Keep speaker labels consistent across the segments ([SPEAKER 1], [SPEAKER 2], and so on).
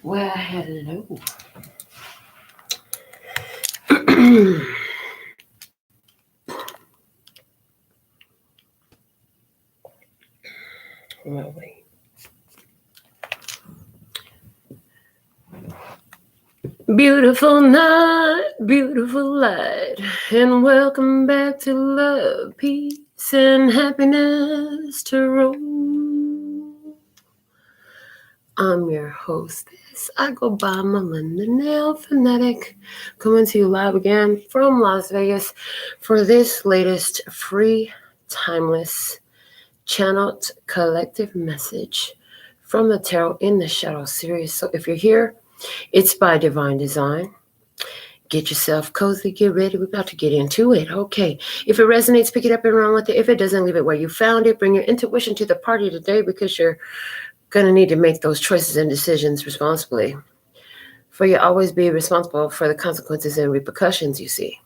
[SPEAKER 1] Well, hello. Well, wait. Beautiful night, beautiful light, and welcome back to Love, Peace, and Happiness Tarot. I'm your hostess. I go by Melinda NailFanatic, coming to you live again from Las Vegas for this latest free, timeless, channeled collective message from the Tarot in the Shadow series. So if you're here, it's by divine design. Get yourself cozy, get ready. We're about to get into it. Okay. If it resonates, pick it up and run with it. If it doesn't, leave it where you found it. Bring your intuition to the party today because you're going to need to make those choices and decisions responsibly. For you always be responsible for the consequences and repercussions you see.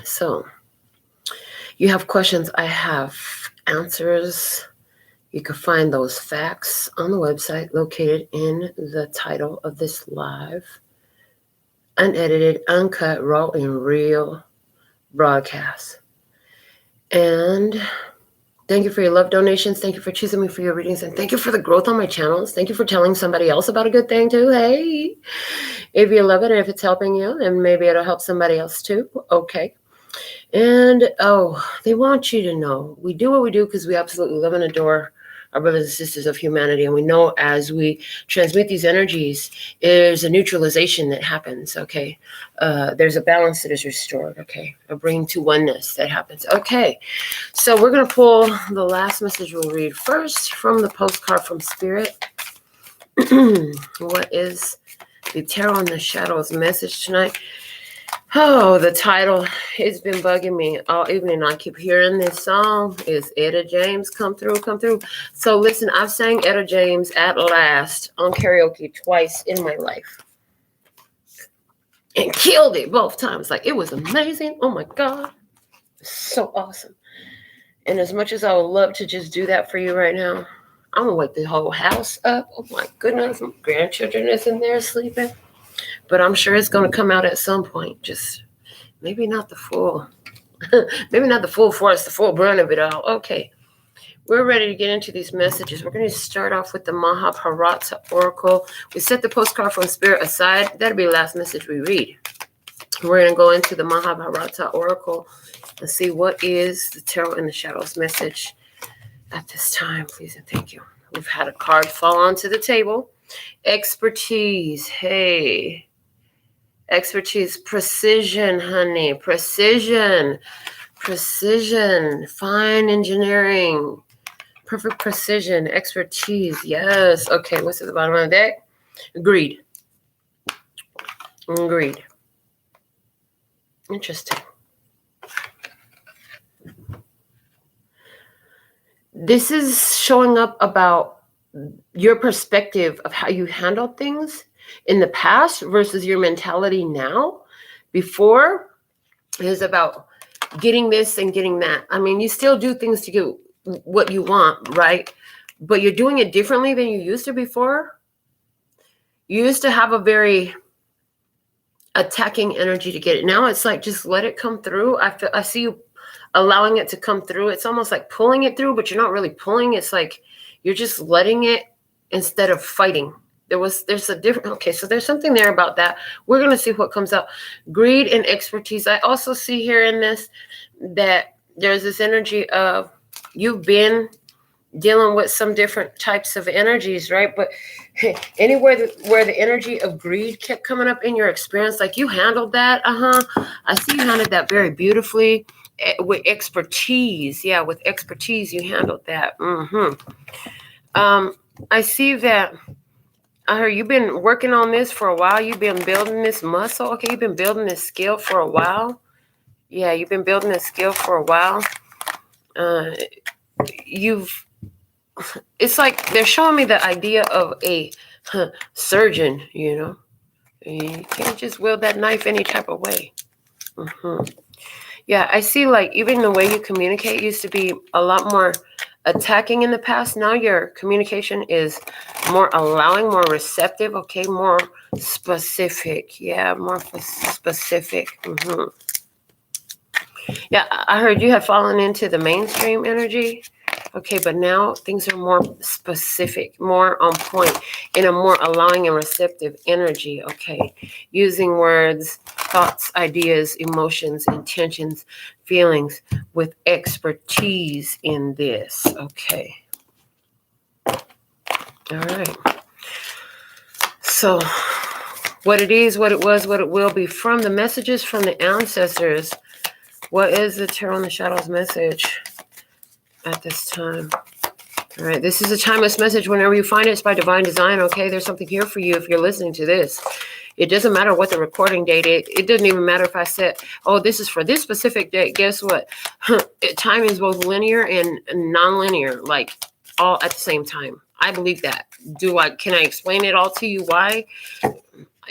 [SPEAKER 1] So, you have questions, I have answers. You can find those facts on the website located in the title of this live. Unedited, uncut, raw, and real broadcast. And thank you for your love donations. Thank you for choosing me for your readings. And thank you for the growth on my channels. Thank you for telling somebody else about a good thing too. Hey, if you love it and if it's helping you, then maybe it'll help somebody else too. Okay. And, they want you to know we do what we do because we absolutely love and adore our brothers and sisters of humanity. And we know as we transmit these energies, there's a neutralization that happens, okay? There's a balance that is restored, okay? A bringing to oneness that happens. Okay, so we're going to pull the last message we'll read first from the postcard from Spirit. What is the Tarot in the Shadows message tonight? Oh, the title, it's been bugging me all evening. I keep hearing this song. Is Etta James come through, come through? So listen, I've sang Etta James at last on karaoke twice in my life. And killed it both times. Like, it was amazing. Oh my God. So awesome. And as much as I would love to just do that for you right now, I'm going to wake the whole house up. Oh my goodness. My grandchildren is in there sleeping. But I'm sure it's going to come out at some point. Just maybe not the full, maybe not the full force, the full brunt of it all. Okay, we're ready to get into these messages. We're going to start off with the Mahabharata Oracle. We set the postcard from Spirit aside. That'll be the last message we read. We're going to go into the Mahabharata Oracle and see what is the Tarot in the Shadows message at this time. Please and thank you. We've had a card fall onto the table. Expertise. Hey. Expertise, precision, honey, precision, fine engineering, perfect precision, expertise, yes. Okay, what's at the bottom of the deck? Greed. Interesting. This is showing up about your perspective of how you handle things in the past versus your mentality now. Before, it was about getting this and getting that. I mean, you still do things to get what you want, right? But you're doing it differently than you used to before. You used to have a very attacking energy to get it. Now it's like, just let it come through. I see you allowing it to come through. It's almost like pulling it through, but you're not really pulling. It's like you're just letting it instead of fighting. There's a different, okay, so there's something there about that. We're going to see what comes out. Greed and expertise. I also see here in this that there's this energy of you've been dealing with some different types of energies, right? But anywhere where the energy of greed kept coming up in your experience, like you handled that. I see you handled that very beautifully with expertise. Yeah, with expertise, you handled that. I see that. I heard you've been working on this for a while. You've been building this muscle. Okay, you've been building this skill for a while. Yeah, you've been building this skill for a while. It's like they're showing me the idea of a surgeon, you know. You can't just wield that knife any type of way. Yeah, I see like even the way you communicate used to be a lot more attacking in the past. Now your communication is more allowing, more receptive, okay, more specific. Yeah, more specific. Yeah, I heard you have fallen into the mainstream energy. Okay, but now things are more specific, more on point, in a more allowing and receptive energy. Okay, using words, thoughts, ideas, emotions, intentions, feelings with expertise in this. Okay. All right. So what it is, what it was, what it will be, from the messages from the ancestors. What is the Tarot in the Shadows message at this time? All right, this is a timeless message. Whenever you find it, it's by divine design, okay? There's something here for you if you're listening to this. It doesn't matter what the recording date is. It doesn't even matter if I said, oh, this is for this specific date. Guess what? Time is both linear and non-linear, like all at the same time. I believe that. Can I explain it all to you why?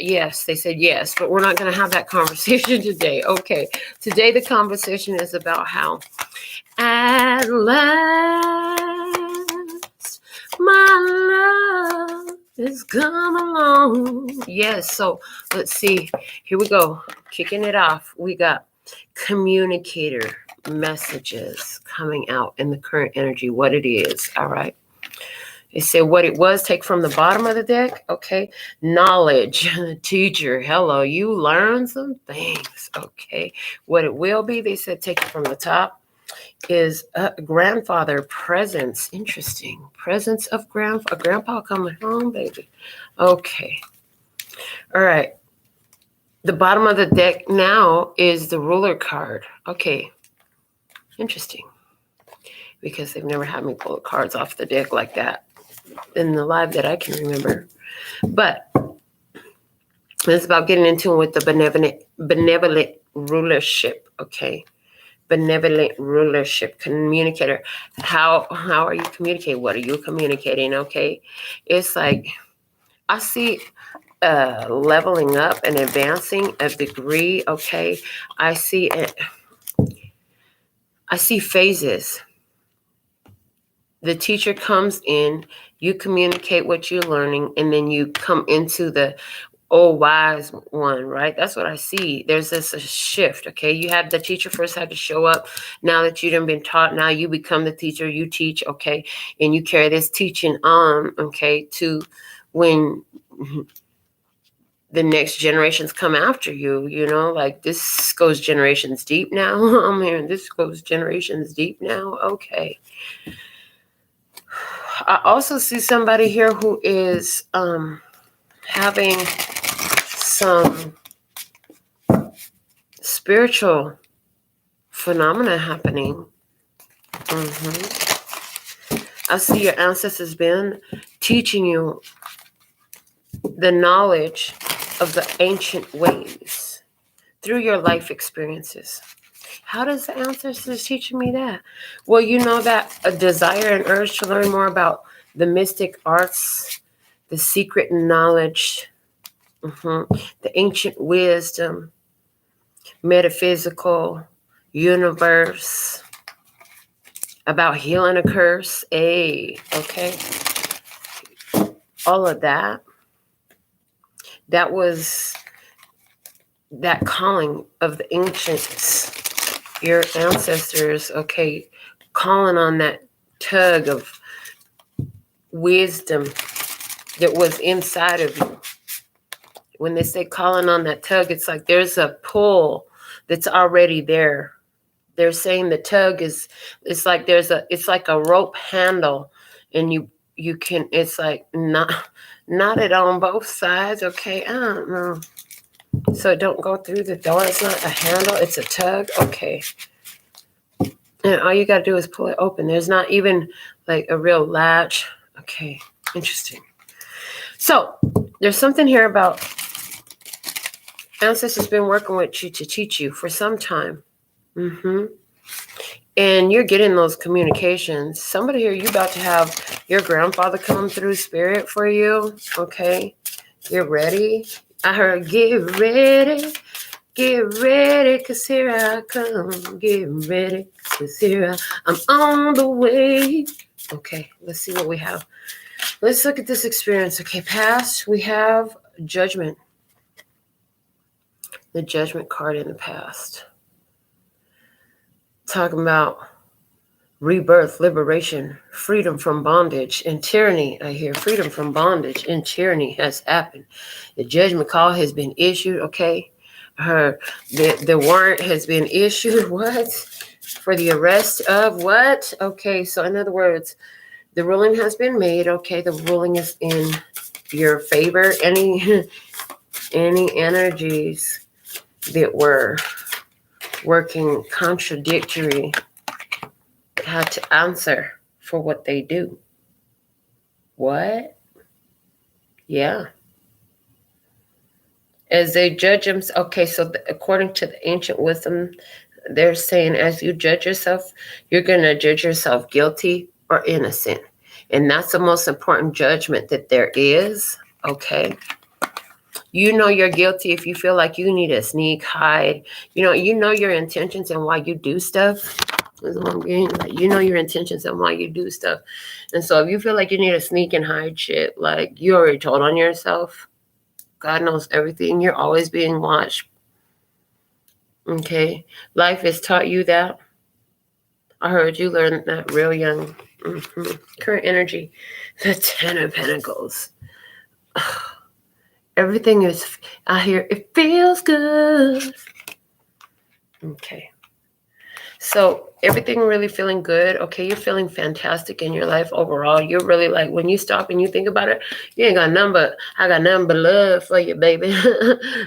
[SPEAKER 1] Yes, they said yes, but we're not going to have that conversation today. Okay, today the conversation is about how at last my love has come along. Yes, so let's see. Here we go. Kicking it off. We got communicator messages coming out in the current energy, what it is. All right. They say what it was, take from the bottom of the deck. Okay. Knowledge, teacher. Hello, you learn some things. Okay. What it will be, they said take it from the top, is grandfather presence. Interesting. Presence of grandpa coming home, baby. Okay. All right. The bottom of the deck now is the ruler card. Okay. Interesting. Because they've never had me pull the cards off the deck like that in the live that I can remember. But it's about getting in tune with the benevolent rulership, okay? Benevolent rulership, communicator. How are you communicating? What are you communicating, okay? It's like, I see leveling up and advancing a degree, okay? I see phases. The teacher comes in, you communicate what you're learning, and then you come into the wise one, right? That's what I see. There's this a shift, okay? You had the teacher first had to show up. Now that you've been taught, now you become the teacher, you teach, okay? And you carry this teaching on, okay, to when the next generations come after you, you know, like this goes generations deep now. I'm hearing this goes generations deep now. Okay. I also see somebody here who is having some spiritual phenomena happening. I see your ancestors been teaching you the knowledge of the ancient ways through your life experiences. How does the ancestors teaching me that? Well, you know that a desire and urge to learn more about the mystic arts, the secret knowledge, the ancient wisdom, metaphysical, universe, about healing a curse, okay? All of that. That was that calling of the ancients, your ancestors, okay, calling on that tug of wisdom that was inside of you. When they say calling on that tug, it's like there's a pull that's already there. They're saying the tug it's like it's like a rope handle, and you can, it's like knotted on both sides, okay? I don't know. So it don't go through the door. It's not a handle, it's a tug, okay. And all you got to do is pull it open. There's not even like a real latch. Okay, interesting. So there's something here about ancestors been working with you to teach you for some time. And you're getting those communications. Somebody here, you about to have your grandfather come through spirit for you. Okay, get ready. I heard get ready. Get ready, 'cause here I come. Get ready, 'cause here I'm on the way. Okay, let's see what we have. Let's look at this experience. Okay, past, we have Judgment. The Judgment card in the past. Talking about rebirth, liberation, freedom from bondage and tyranny. I hear freedom from bondage and tyranny has happened. The judgment call has been issued. Okay. The warrant has been issued. What? For the arrest of what? Okay. So in other words, the ruling has been made. Okay. The ruling is in your favor. Any energies that were working contradictory had to answer for what they do. What? Yeah. As they judge them. Okay, so according to the ancient wisdom, they're saying as you judge yourself, you're going to judge yourself guilty or innocent. And that's the most important judgment that there is. Okay. You know you're guilty if you feel like you need to sneak, hide. You know your intentions and why you do stuff. That's what I'm getting. Like, you know your intentions and why you do stuff. And so if you feel like you need to sneak and hide shit, like you already told on yourself, God knows everything. You're always being watched. Okay. Life has taught you that. I heard you learn that real young. Current energy. The Ten of Pentacles. Everything is, I hear, it feels good. Okay. So everything really feeling good. Okay, you're feeling fantastic in your life overall. You're really like, when you stop and you think about it, you ain't got nothing but, I got nothing but love for you, baby.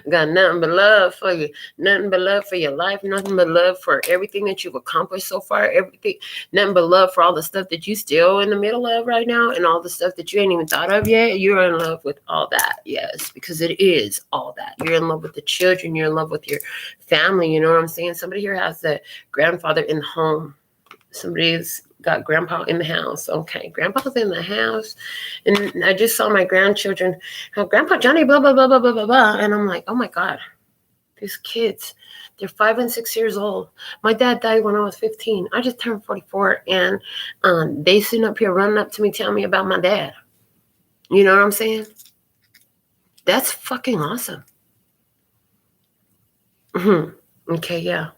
[SPEAKER 1] Got nothing but love for you. Nothing but love for your life. Nothing but love for everything that you've accomplished so far. Everything. Nothing but love for all the stuff that you still in the middle of right now and all the stuff that you ain't even thought of yet. You're in love with all that. Yes, because it is all that. You're in love with the children. You're in love with your family. You know what I'm saying? Somebody here has the grandfather in the home. Somebody's got grandpa in the house. Okay, grandpa's in the house. And I just saw my grandchildren, Grandpa Johnny, blah, blah, blah, blah, blah, blah, blah. And I'm like, oh my God, these kids, they're 5 and 6 years old. My dad died when I was 15. I just turned 44. And they sitting up here running up to me, telling me about my dad. You know what I'm saying? That's fucking awesome. Okay, yeah.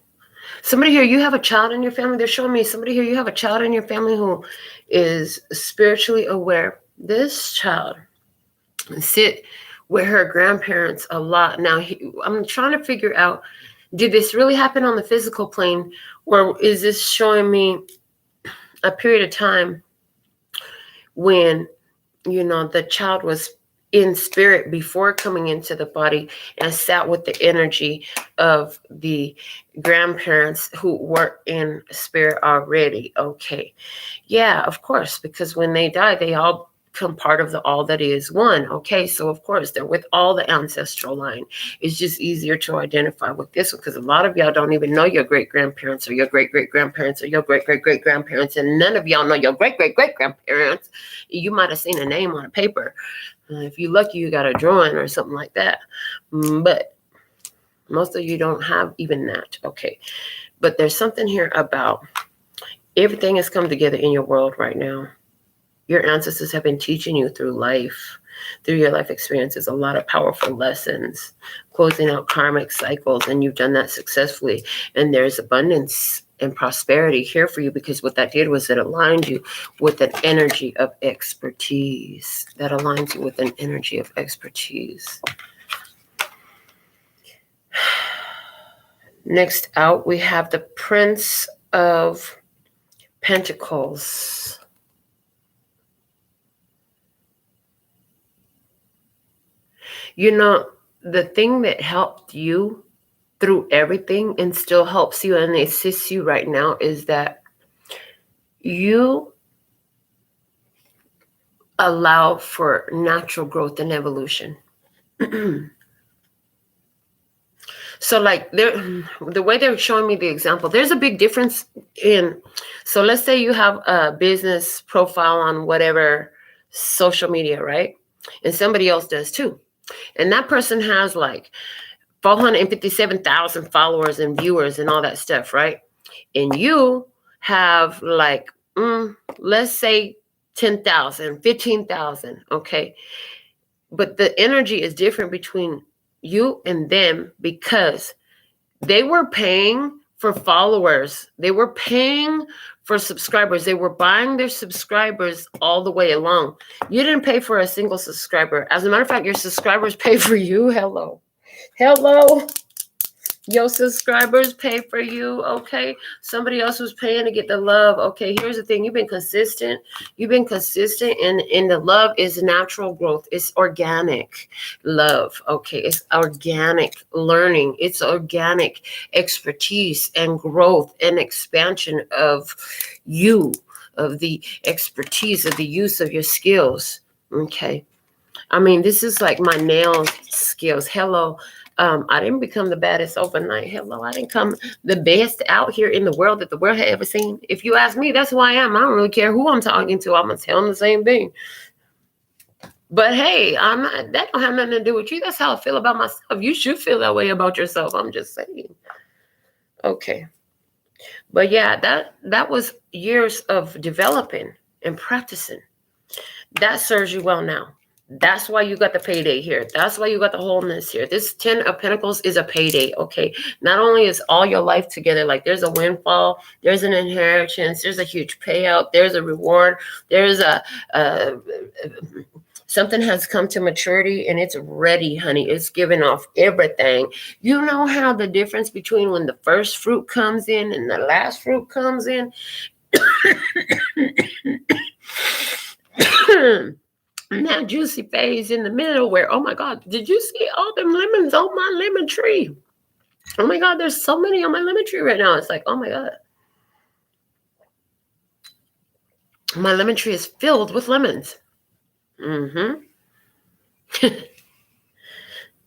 [SPEAKER 1] Somebody here, you have a child in your family. They're showing me somebody here, you have a child in your family who is spiritually aware. This child sit with her grandparents a lot. Now, I'm trying to figure out, did this really happen on the physical plane? Or is this showing me a period of time when, the child was in spirit before coming into the body and sat with the energy of the grandparents who were in spirit already? Okay. Yeah, of course, because when they die, they all become part of the all that is one. Okay, so of course they're with all the ancestral line. It's just easier to identify with this one because a lot of y'all don't even know your great-grandparents or your great-great-grandparents or your great-great-great-grandparents, and none of y'all know your great-great-great-grandparents. You might have seen a name on a paper. If you're lucky, you got a drawing or something like that. But most of you don't have even that. Okay, but there's something here about everything has come together in your world right now. Your ancestors have been teaching you through life, through your life experiences, a lot of powerful lessons, closing out karmic cycles, and you've done that successfully. And there's abundance and prosperity here for you because what that did was it aligned you with an energy of expertise. That aligns you with an energy of expertise. Next out, we have the Prince of Pentacles. The thing that helped you through everything and still helps you and assists you right now is that you allow for natural growth and evolution. So like the way they're showing me the example, there's a big difference in, so let's say you have a business profile on whatever social media, right? And somebody else does too. And that person has like 457,000 followers and viewers and all that stuff, right? And you have like, let's say 10,000, 15,000, okay? But the energy is different between you and them because they were paying for followers. They were paying for subscribers. They were buying their subscribers all the way along. You didn't pay for a single subscriber. As a matter of fact, your subscribers pay for you. Hello. Your subscribers pay for you, okay? Somebody else was paying to get the love. Okay, here's the thing. You've been consistent. And the love is natural growth. It's organic love, okay? It's organic learning. It's organic expertise and growth and expansion of you, of the expertise, of the use of your skills, okay? I mean, this is like my nail skills. Hello. I didn't become the baddest overnight. Hello, I didn't come the best out here in the world that the world had ever seen. If you ask me, that's who I am. I don't really care who I'm talking to. I'm going to tell them the same thing. But hey, that don't have nothing to do with you. That's how I feel about myself. You should feel that way about yourself. I'm just saying. Okay. But yeah, that was years of developing and practicing. That serves you well now. That's why you got the payday here. That's why you got the wholeness here. This 10 of Pentacles is a payday, okay? Not only is all your life together, like there's a windfall, there's an inheritance, there's a huge payout, there's a reward, there's something has come to maturity and it's ready, honey. It's giving off everything. You know how the difference between when the first fruit comes in and the last fruit comes in? That juicy phase in the middle where, oh my God, did you see all them lemons on my lemon tree? Oh my God, there's so many on my lemon tree right now. It's like, oh my God. My lemon tree is filled with lemons.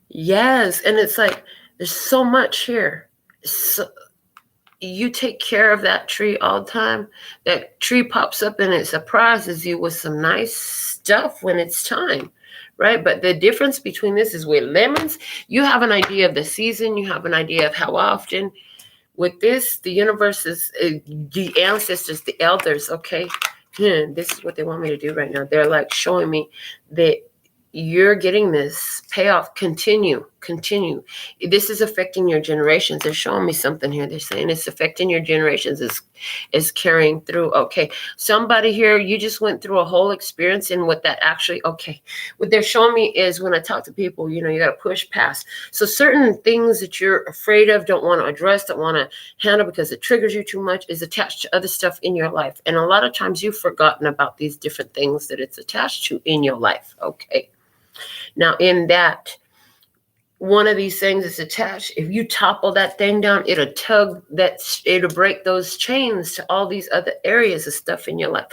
[SPEAKER 1] Yes, and it's like, there's so much here. So, you take care of that tree all the time. That tree pops up and it surprises you with some nice stuff when it's time, right? But the difference between this is with lemons, you have an idea of the season. You have an idea of how often. With this, the universe is the ancestors, the elders, okay? This is what they want me to do right now. They're like showing me that you're getting this payoff. Continue. This is affecting your generations. They're showing me something here. They're saying it's affecting your generations, is carrying through. Okay. Somebody here, you just went through a whole experience, and what that actually, okay. What they're showing me is when I talk to people, you got to push past. So certain things that you're afraid of, don't want to address, don't want to handle because it triggers you too much, is attached to other stuff in your life. And a lot of times you've forgotten about these different things that it's attached to in your life. Okay. Now, in that, one of these things is attached. If you topple that thing down, it'll break those chains to all these other areas of stuff in your life.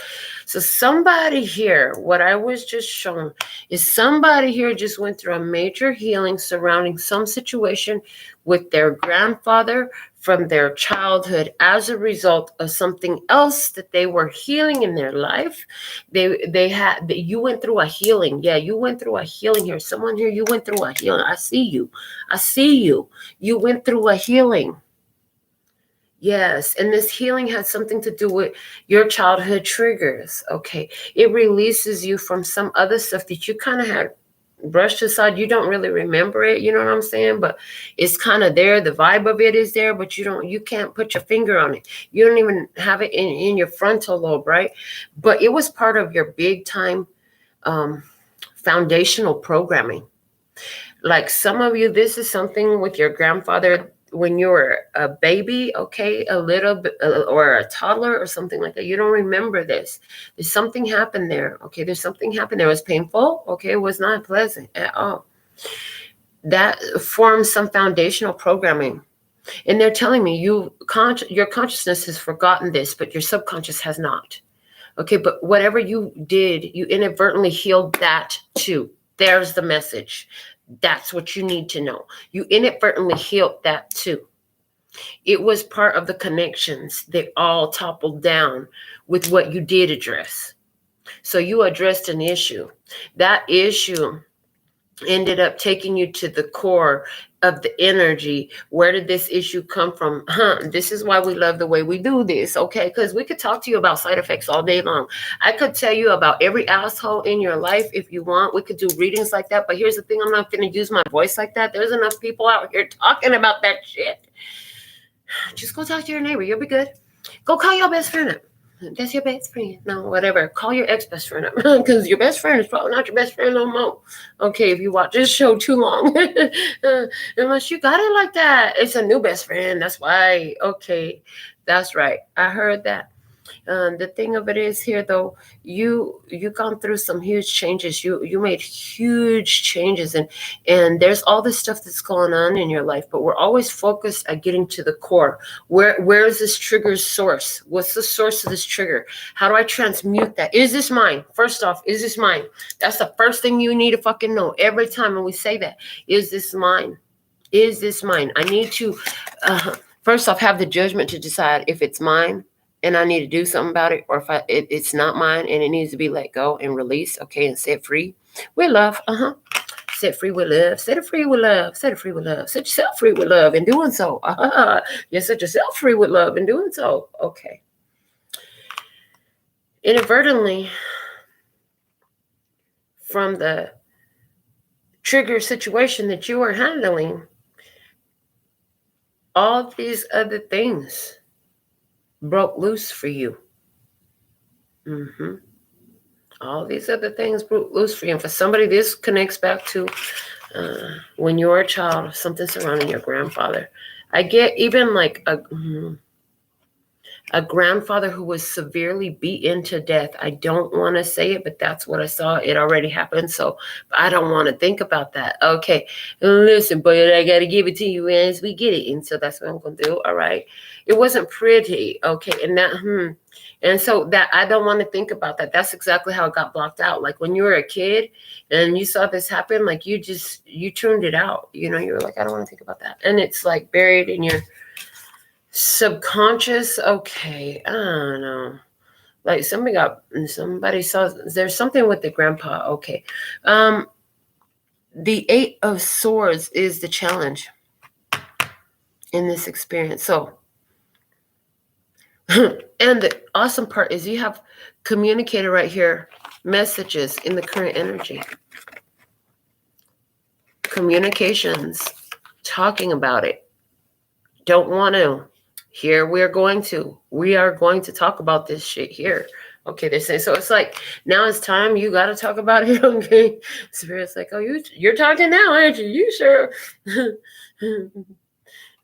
[SPEAKER 1] So somebody here, what I was just shown, is somebody here just went through a major healing surrounding some situation with their grandfather from their childhood as a result of something else that they were healing in their life. You went through a healing. Yeah, you went through a healing here. Someone here, you went through a healing. I see you. You went through a healing. Yes, and this healing has something to do with your childhood triggers, okay? It releases you from some other stuff that you kind of had brushed aside. You don't really remember it, you know what I'm saying? But it's kind of there. The vibe of it is there, but you can't put your finger on it. You don't even have it in your frontal lobe, right? But it was part of your big time foundational programming. Like some of you, this is something with your grandfather when you were a baby, okay, a little bit, or a toddler or something like that. You don't remember this. There's something happened there, okay? There's something happened there. It was painful, okay? It was not pleasant at all. That forms some foundational programming. And they're telling me your consciousness has forgotten this, but your subconscious has not. Okay, but whatever you did, you inadvertently healed that too. There's the message. That's what you need to know. You inadvertently healed that too. It was part of the connections that all toppled down with what you did address. So you addressed an issue. That issue ended up taking you to the core of the energy. Where did this issue come from? This is why we love the way we do this, okay? Because we could talk to you about side effects all day long. I could tell you about every asshole in your life if you want. We could do readings like that. But here's the thing. I'm not going to use my voice like that. There's enough people out here talking about that shit. Just go talk to your neighbor. You'll be good. Go call your best friend up. That's your best friend. No, whatever. Call your ex-best friend up. Because your best friend is probably not your best friend no more. Okay, if you watch this show too long. Unless you got it like that. It's a new best friend. That's why. Okay, that's right. I heard that. The thing of it is here, though, you gone through some huge changes. You made huge changes, and there's all this stuff that's going on in your life. But we're always focused at getting to the core. Where is this trigger's source? What's the source of this trigger? How do I transmute that? Is this mine? First off, is this mine? That's the first thing you need to fucking know every time when we say that. Is this mine? Is this mine? I need to first off have the judgment to decide if it's mine and I need to do something about it, or if it's not mine and it needs to be let go and released, okay, and set free with love. Set free with love. Set it free with love. Set it free with love. Set yourself free with love in doing so. You set yourself free with love in doing so. Okay. Inadvertently, from the trigger situation that you are handling, all these other things broke loose for you. All these other things broke loose for you. And for somebody, this connects back to when you were a child, something surrounding your grandfather. I get even like a grandfather who was severely beaten to death. I don't want to say it, but that's what I saw. It already happened, so I don't want to think about that. Okay, listen, but I got to give it to you as we get it, and so that's what I'm going to do, all right? It wasn't pretty, okay, and that, and so that I don't want to think about that. That's exactly how it got blocked out. Like when you were a kid and you saw this happen, like you tuned it out. You know, you were like, I don't want to think about that. And it's like buried in your subconscious. Okay, I don't know. Like somebody saw, there's something with the grandpa. Okay. The 8 of Swords is the challenge in this experience. So, and the awesome part is you have communicated right here messages in the current energy. Communications, talking about it. Don't want to. Here we are going to talk about this shit here. Okay, they're saying, so it's like, now it's time, you got to talk about it, okay? Spirit's like, oh, you're talking now, aren't you? You sure?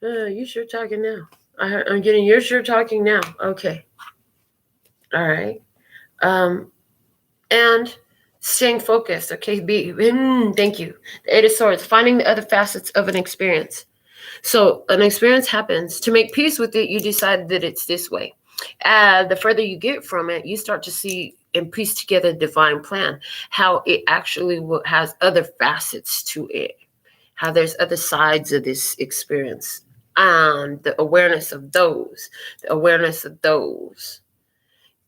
[SPEAKER 1] You sure talking now. I'm getting, you're sure talking now. Okay. All right. And staying focused, okay? Thank you. The 8 of Swords, finding the other facets of an experience. So an experience happens. To make peace with it, you decide that it's this way. The further you get from it, you start to see and piece together the divine plan, how it actually has other facets to it, how there's other sides of this experience. And the awareness of those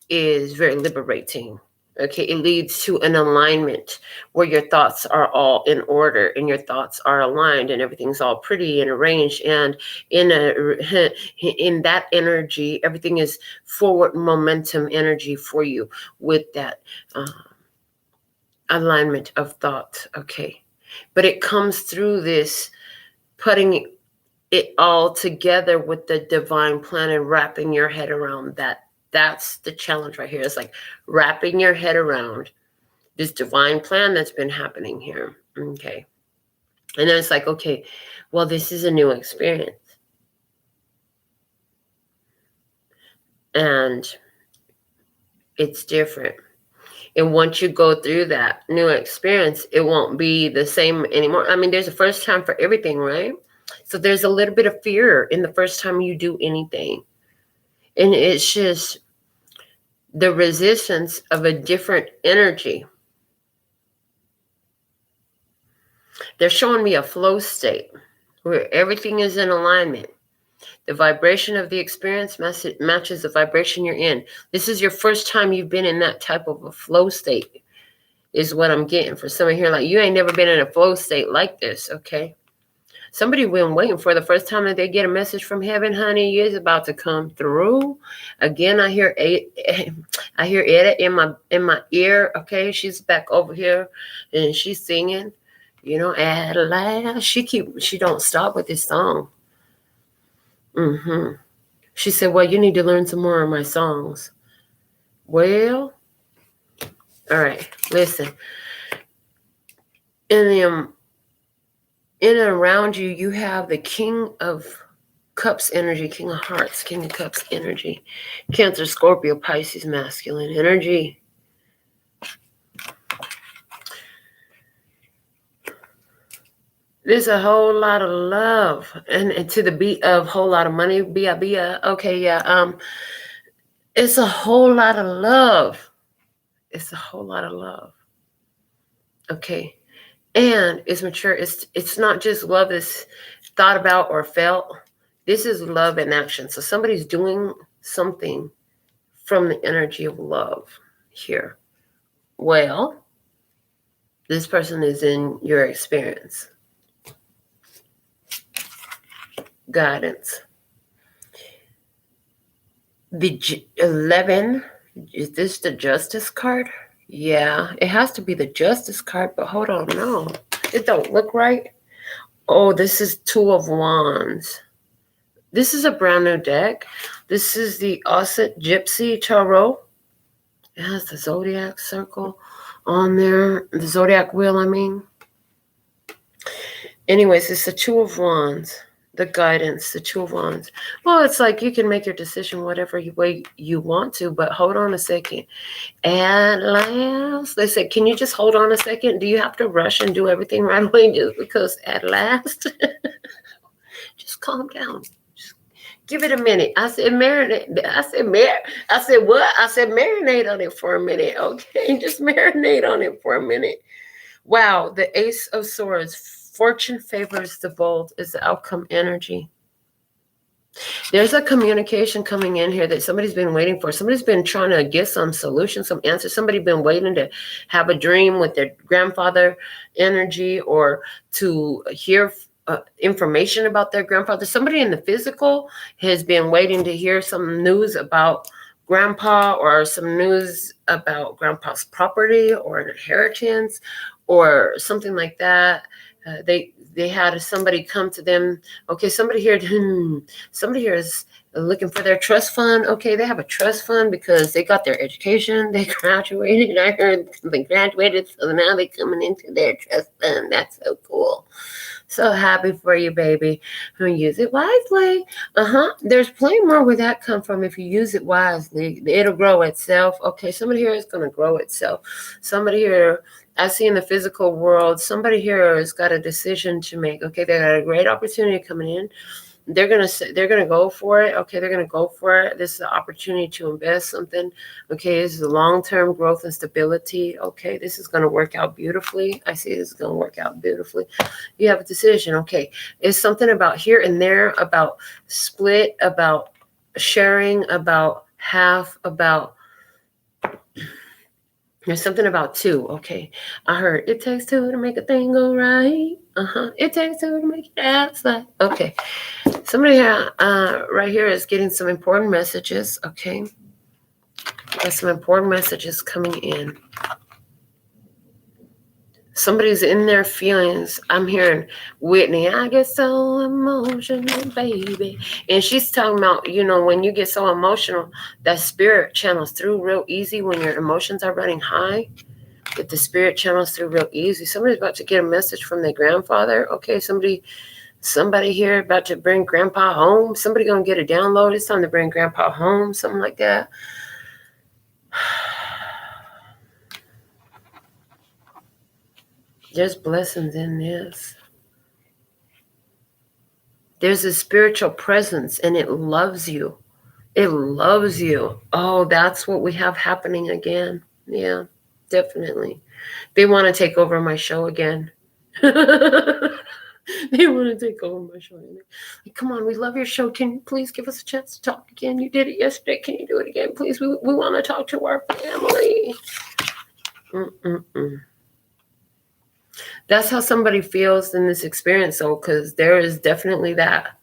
[SPEAKER 1] is very liberating. Okay, it leads to an alignment where your thoughts are all in order and your thoughts are aligned and everything's all pretty and arranged. And in that energy, everything is forward momentum energy for you with that alignment of thought. Okay, but it comes through this putting it all together with the divine plan and wrapping your head around that. That's the challenge right here. It's like wrapping your head around this divine plan that's been happening here. Okay. And then it's like, okay, well, this is a new experience. And it's different. And once you go through that new experience, it won't be the same anymore. I mean, there's a first time for everything, right? So there's a little bit of fear in the first time you do anything. And it's just the resistance of a different energy. They're showing me a flow state where everything is in alignment. The vibration of the experience matches the vibration you're in. This is your first time you've been in that type of a flow state, is what I'm getting for someone here. Like, you ain't never been in a flow state like this, okay? Somebody been waiting for the first time that they get a message from heaven, honey, is about to come through. Again, I hear Ada in my ear. Okay, she's back over here and she's singing. You know, at last, she don't stop with this song. She said, well, you need to learn some more of my songs. Well, all right, listen. In and around you, you have the King of Cups energy, King of Hearts, King of Cups energy, Cancer, Scorpio, Pisces, masculine energy. There's a whole lot of love, and to the beat of whole lot of money, okay, yeah, it's a whole lot of love. It's a whole lot of love. Okay, and it's mature. It's not just love that's thought about or felt. This is love in action. So somebody's doing something from the energy of love here. Well, this person is in your experience. Guidance. The 11, is this the Justice card? Yeah, it has to be the Justice card, but hold on, no. It don't look right. Oh, this is 2 of Wands. This is a brand new deck. This is the Osset Gypsy Tarot. It has the zodiac circle on there. The zodiac wheel, I mean. Anyways, it's the 2 of Wands. The guidance, the 2 of Wands. Well, it's like you can make your decision whatever way you want to, but hold on a second. At last, they said, can you just hold on a second? Do you have to rush and do everything right away just because at last? Just calm down. Just give it a minute. I said marinate. I said what? I said marinate on it for a minute. Okay, just marinate on it for a minute. Wow, the Ace of Swords. Fortune favors the bold is the outcome energy. There's a communication coming in here that somebody's been waiting for. Somebody's been trying to get some solution, some answer. Somebody's been waiting to have a dream with their grandfather energy or to hear information about their grandfather. Somebody in the physical has been waiting to hear some news about grandpa or some news about grandpa's property or inheritance or something like that. They had somebody come to them. Okay, somebody here is looking for their trust fund. Okay, they have a trust fund because they got their education. They graduated. I heard they graduated, so now they're coming into their trust fund. That's so cool. So happy for you, baby. Use it wisely. There's plenty more where that come from. If you use it wisely, it'll grow itself. Okay, somebody here is going to grow itself. Somebody here, I see in the physical world, somebody here has got a decision to make. Okay, they got a great opportunity coming in. They're gonna go for it. Okay, they're gonna go for it. This is an opportunity to invest something. Okay, this is a long-term growth and stability. Okay, this is gonna work out beautifully. I see this is gonna work out beautifully. You have a decision. Okay, it's something about here and there, about split, about sharing, about half, about. There's something about 2. Okay. I heard it takes 2 to make a thing go right. It takes 2 to make it outside. Okay. Somebody here, right here is getting some important messages. Okay. Got some important messages coming in. Somebody's in their feelings. I'm hearing Whitney, I get so emotional, baby. And she's talking about, when you get so emotional, that spirit channels through real easy when your emotions are running high. That the spirit channels through real easy. Somebody's about to get a message from their grandfather. Okay, somebody here about to bring grandpa home. Somebody going to get a download. It's time to bring grandpa home, something like that. There's blessings in this. There's a spiritual presence and it loves you. It loves you. Oh, that's what we have happening again. Yeah, definitely. They want to take over my show again. They want to take over my show. Like, come on, we love your show. Can you please give us a chance to talk again? You did it yesterday. Can you do it again, please? We want to talk to our family. That's how somebody feels in this experience, though, because there is definitely that.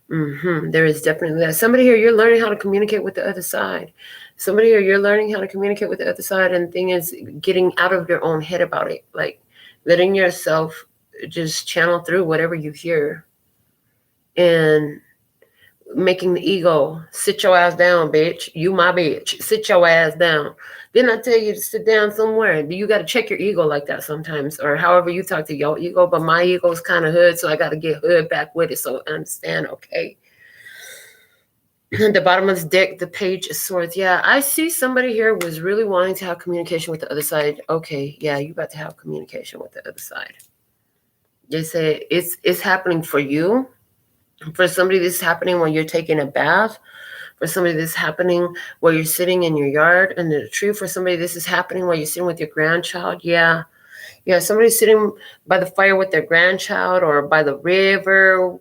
[SPEAKER 1] There is definitely that. Somebody here, you're learning how to communicate with the other side. Somebody here, you're learning how to communicate with the other side, and the thing is getting out of your own head about it. Like letting yourself just channel through whatever you hear and making the ego sit your ass down, bitch. You my bitch. Sit your ass down. Didn't I tell you to sit down somewhere? You got to check your ego like that sometimes, or however you talk to your ego. But my ego is kind of hood, so I got to get hood back with it. So understand, okay? At the bottom of the deck, the Page of Swords. Yeah, I see somebody here was really wanting to have communication with the other side. Okay, yeah, you got to have communication with the other side. They say it's happening for you. For somebody, this is happening when you're taking a bath. For somebody, this is happening while you're sitting in your yard under the tree. For somebody, this is happening while you're sitting with your grandchild. Yeah, somebody's sitting by the fire with their grandchild, or by the river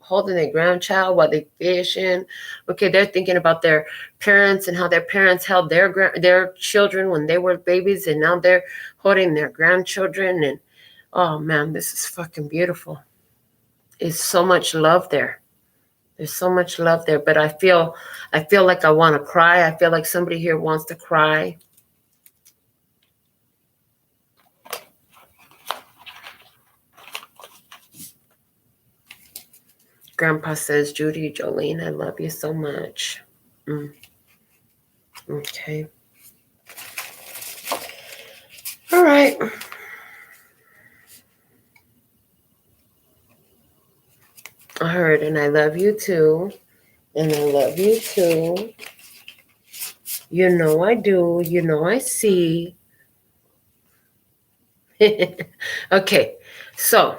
[SPEAKER 1] holding their grandchild while they're fishing. Okay, they're thinking about their parents and how their parents held their children when they were babies, and now they're holding their grandchildren. And oh man, this is fucking beautiful. It's so much love there. There's so much love there, but I feel like I want to cry. I feel like somebody here wants to cry. Grandpa says, Judy, Jolene, I love you so much. Okay. All right. I heard, and I love you too. And I love you too. You know I do. You know I see. Okay. So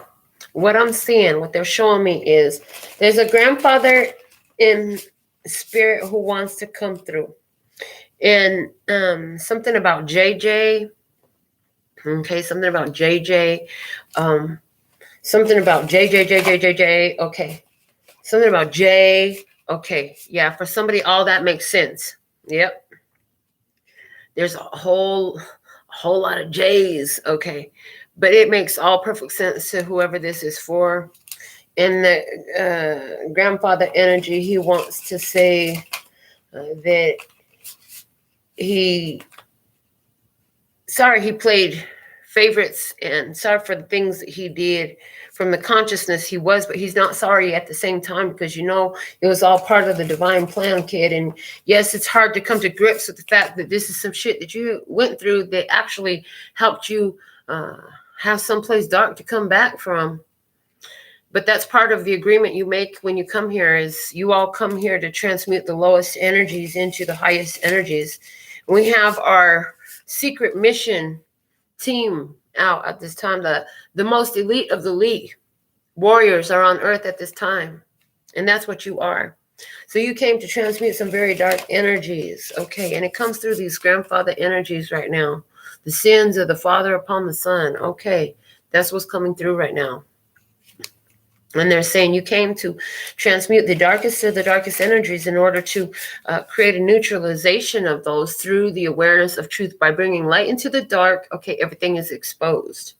[SPEAKER 1] what I'm seeing, what they're showing me is there's a grandfather in spirit who wants to come through. And something about JJ. Okay, something about JJ. Something about JJ. Okay. Something about J. Okay. Yeah, for somebody, all that makes sense. Yep. There's a whole lot of J's. Okay. But it makes all perfect sense to whoever this is for. In the grandfather energy, he wants to say that he played favorites, and sorry for the things that he did from the consciousness he was, but he's not sorry at the same time, because it was all part of the divine plan, kid. And yes, it's hard to come to grips with the fact that this is some shit that you went through that actually helped you have someplace dark to come back from. But that's part of the agreement you make when you come here, is you all come here to transmute the lowest energies into the highest energies. We have our secret mission team out at this time. The most elite of the elite warriors are on earth at this time, and that's what you are. So you came to transmute some very dark energies. Okay, and it comes through these grandfather energies right now, the sins of the father upon the son. Okay, that's what's coming through right now. And they're saying you came to transmute the darkest of the darkest energies in order to create a neutralization of those through the awareness of truth. By bringing light into the dark, okay, everything is exposed.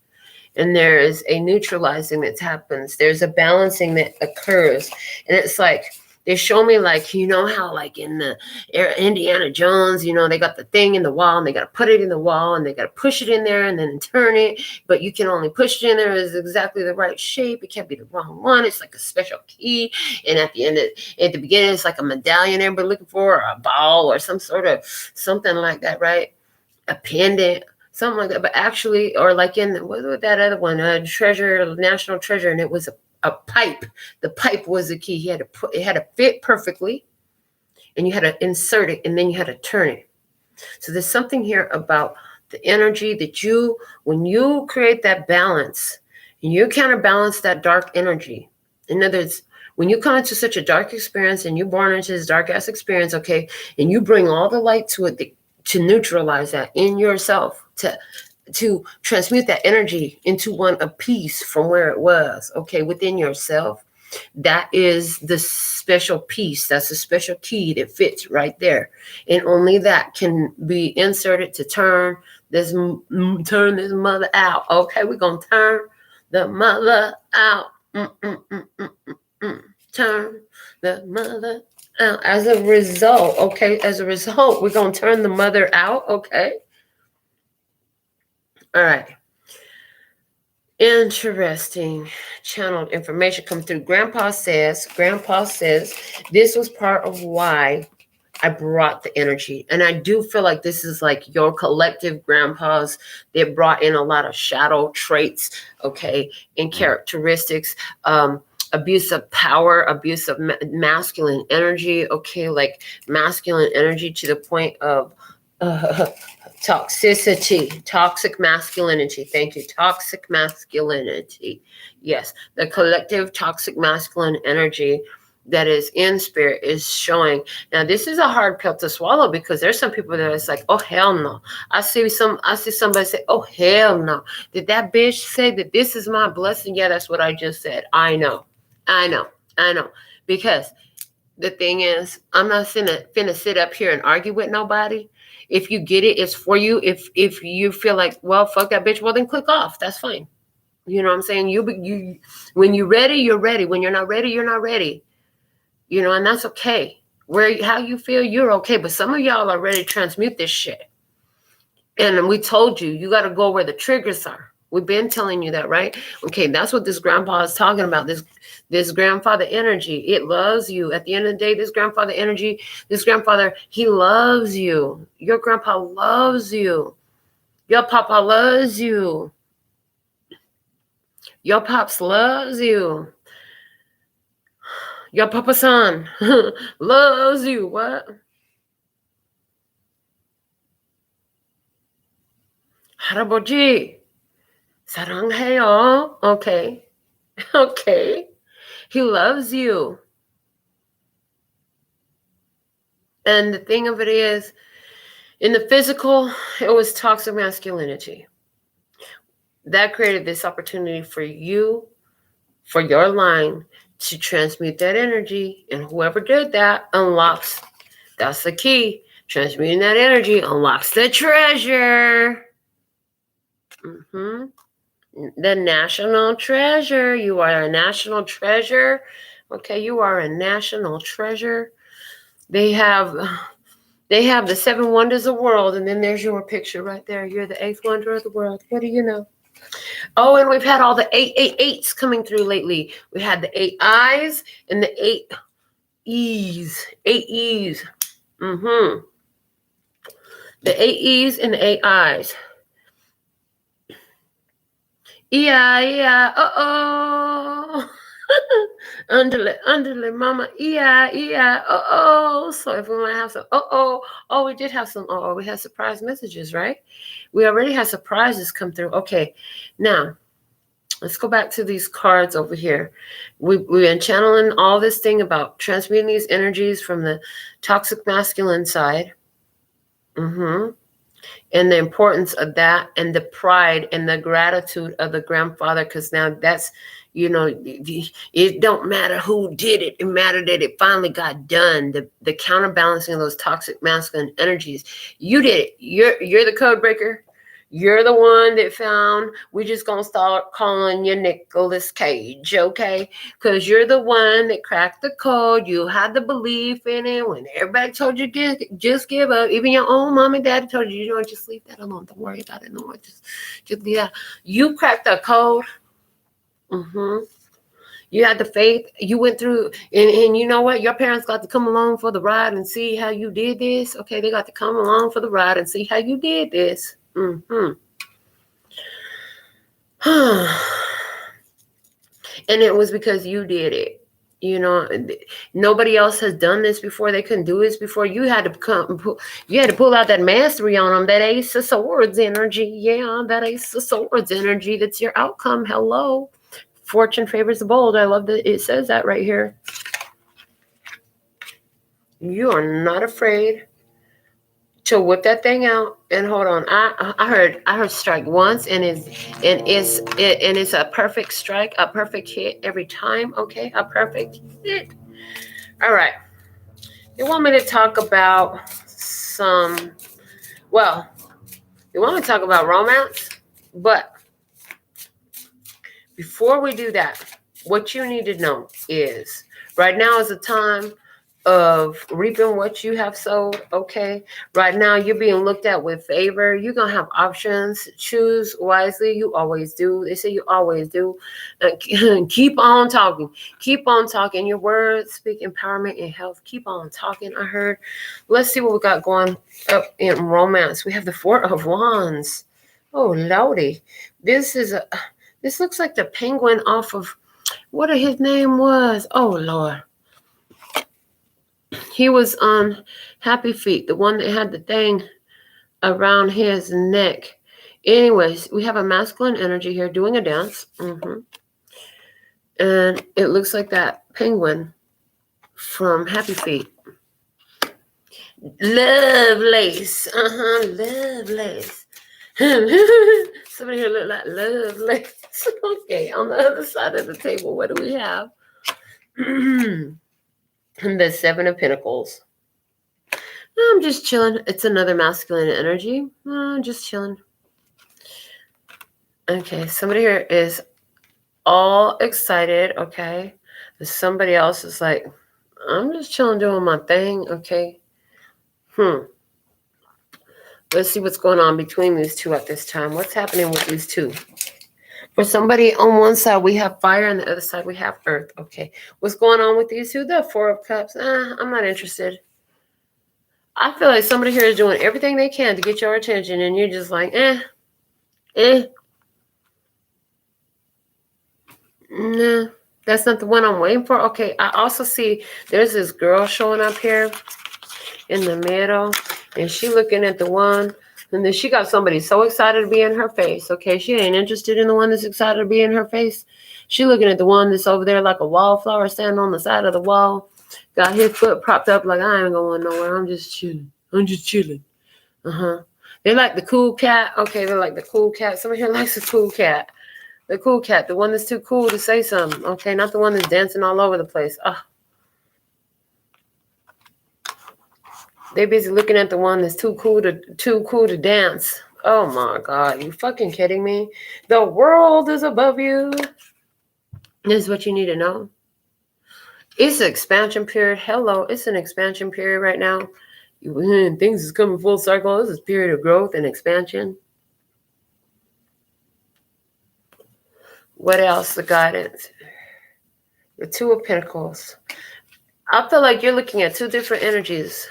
[SPEAKER 1] And there is a neutralizing that happens. There's a balancing that occurs. And it's like, they show me, like, how like in the Indiana Jones, they got the thing in the wall, and they got to put it in the wall, and they got to push it in there and then turn it. But you can only push it in there as exactly the right shape. It can't be the wrong one. It's like a special key. And at the beginning, it's like a medallion everybody looking for, or a ball, or some sort of something like that, right? A pendant, something like that. But actually, or like in what was that other one, treasure, national treasure, and it was a pipe. The pipe was the key. It had to fit perfectly, and you had to insert it, and then you had to turn it. So there's something here about the energy that when you create that balance, and you counterbalance that dark energy. In other words, when you come into such a dark experience, and you're born into this dark ass experience, okay, and you bring all the light to it to neutralize that in yourself, to transmute that energy into one of peace from where it was, okay, within yourself. That is the special piece. That's a special key that fits right there. And only that can be inserted to turn turn this mother out. Okay, we're going to turn the mother out. Turn the mother out. As a result, okay, we're going to turn the mother out. Okay. All right. Interesting channeled information come through. Grandpa says this was part of why I brought the energy. And I do feel like this is like your collective grandpas that brought in a lot of shadow traits, okay, and characteristics, abuse of power, abuse of masculine energy, okay, like masculine energy to the point of toxicity, toxic masculinity. Thank you. Toxic masculinity. Yes, the collective toxic masculine energy that is in spirit is showing. Now, this is a hard pill to swallow because there's some people that it's like, oh hell no. I see somebody say, oh hell no. Did that bitch say that this is my blessing? Yeah, that's what I just said. I know. Because the thing is, I'm not finna sit up here and argue with nobody. If you get it, it's for you. If you feel like, well, fuck that bitch, well then click off. That's fine. You know what I'm saying? You when you're ready, you're ready. When you're not ready, you're not ready. You know, and that's okay. How you feel, you're okay. But some of y'all are ready to transmute this shit. And we told you got to go where the triggers are. We've been telling you that, right? Okay, that's what this grandpa is talking about. This grandfather energy. It loves you. At the end of the day, this grandfather energy, he loves you. Your grandpa loves you. Your papa loves you. Your pops loves you. Your papa son loves you. What? Haraboji. Saranghayo. Okay. Okay. He loves you. And the thing of it is, in the physical, it was toxic masculinity. That created this opportunity for you, for your line, to transmute that energy. And whoever did that unlocks, that's the key. Transmuting that energy unlocks the treasure. The national treasure. You are a national treasure. Okay, you are a national treasure. They have the 7 wonders of the world, and then there's your picture right there. You're the 8th wonder of the world. What do you know? Oh, and we've had all the 888s coming through lately. We had the 8 eyes and the 8 E's. 8 E's. The 8 E's and the 8 eyes. Yeah, uh-oh. Underly, mama, yeah, uh-oh. So if we might have some, we did have some, we had surprise messages, right? We already had surprises come through. Okay, now, let's go back to these cards over here. We've been channeling all this thing about transmuting these energies from the toxic masculine side. And the importance of that, and the pride and the gratitude of the grandfather, because now that's, it don't matter who did it. It mattered that it finally got done. The counterbalancing of those toxic masculine energies. You did it. You're the code breaker. You're the one that found. We're just going to start calling you Nicolas Cage, okay? Because you're the one that cracked the code. You had the belief in it when everybody told you just give up. Even your own mom and dad told you, just leave that alone. Don't worry about it no more. Just leave that. You cracked the code. You had the faith. You went through, and you know what? Your parents got to come along for the ride and see how you did this. Okay, they got to come along for the ride and see how you did this. And it was because you did it. Nobody else has done this before. They couldn't do this before. You had to pull out that mastery on them, that Ace of Swords energy. Yeah, that Ace of Swords energy. That's your outcome. Hello. Fortune favors the bold. I love that it says that right here. You are not afraid to whip that thing out. And hold on, I heard strike once, and it's a perfect strike, a perfect hit every time. Okay, a perfect hit. All right, you want me to talk about some? Well, You want to talk about romance? But before we do that, what you need to know is right now is a time of reaping what you have sowed. Okay, right now you're being looked at with favor. You're gonna have options. Choose wisely. You always do. They say you always do. Keep on talking. Keep on talking. Your words speak empowerment and health. Keep on talking. I heard. Let's see what we got going up in romance. We have the Four of Wands. Oh lordy, this looks like the penguin off of what his name was. Oh Lord. He was on Happy Feet, the one that had the thing around his neck. Anyways, we have a masculine energy here doing a dance. And it looks like that penguin from Happy Feet. Lovelace. Lovelace. Somebody here look like Lovelace. Okay, on the other side of the table, what do we have? The Seven of Pentacles. I'm just chilling. It's another masculine energy. Just chilling. Okay, somebody here is all excited, okay? Somebody else is like, I'm just chilling doing my thing, okay? Let's see what's going on between these two at this time. What's happening with these two? For somebody on one side, we have fire, and the other side, we have earth. Okay. What's going on with these two? The Four of Cups. I'm not interested. I feel like somebody here is doing everything they can to get your attention, and you're just like, Nah, that's not the one I'm waiting for. Okay. I also see there's this girl showing up here in the middle, and she looking at the one. And then she got somebody so excited to be in her face. Okay, she ain't interested in the one that's excited to be in her face. She looking at the one that's over there like a wallflower standing on the side of the wall. Got his foot propped up like, I ain't going nowhere. I'm just chilling. They like the cool cat. Okay, they're like the cool cat. Somebody here likes the cool cat. The cool cat. The one that's too cool to say something. Okay, not the one that's dancing all over the place. They busy looking at the one that's too cool to dance. Oh my God, you fucking kidding me? The world is above you. This is what you need to know. It's an expansion period. Hello, it's an expansion period right now. Things is coming full circle. This is a period of growth and expansion. What else? The guidance. The Two of Pentacles. I feel like you're looking at two different energies.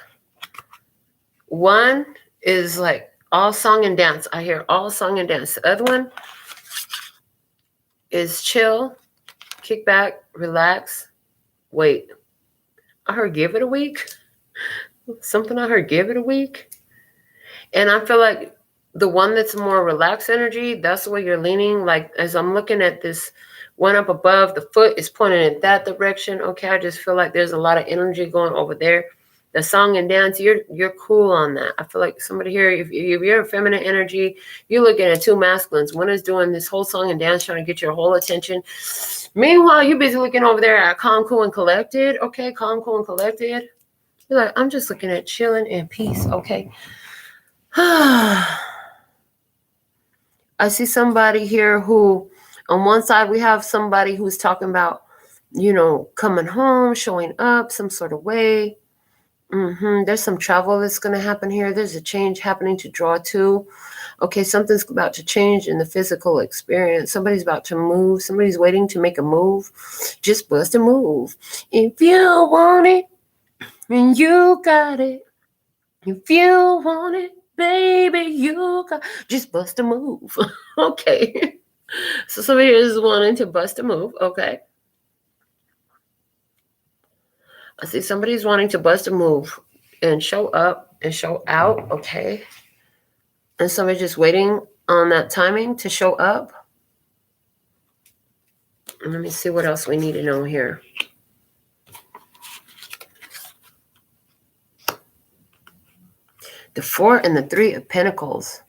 [SPEAKER 1] One is like all song and dance. I hear all song and dance. The other one is chill, kick back, relax, wait. I heard give it a week. Something I heard give it a week. And I feel like the one that's more relaxed energy, that's the way you're leaning. Like as I'm looking at this one up above, the foot is pointing in that direction. Okay, I just feel like there's a lot of energy going over there. The song and dance, you're cool on that. I feel like somebody here, if you're a feminine energy, you're looking at two masculines. One is doing this whole song and dance, trying to get your whole attention. Meanwhile, you're busy looking over there at calm, cool, and collected. Okay, calm, cool, and collected. You're like, I'm just looking at chilling and peace. Okay. I see somebody here who, on one side, we have somebody who's talking about, coming home, showing up some sort of way. There's some travel that's going to happen here. There's a change happening to draw to. Okay, something's about to change in the physical experience. Somebody's about to move. Somebody's waiting to make a move. Just bust a move. If you want it, and you got it. If you want it, baby, you got just bust a move. Okay. So somebody is wanting to bust a move. Okay. I see somebody's wanting to bust a move and show up and show out. Okay. And somebody's just waiting on that timing to show up. And let me see what else we need to know here. The Four and the Three of Pentacles.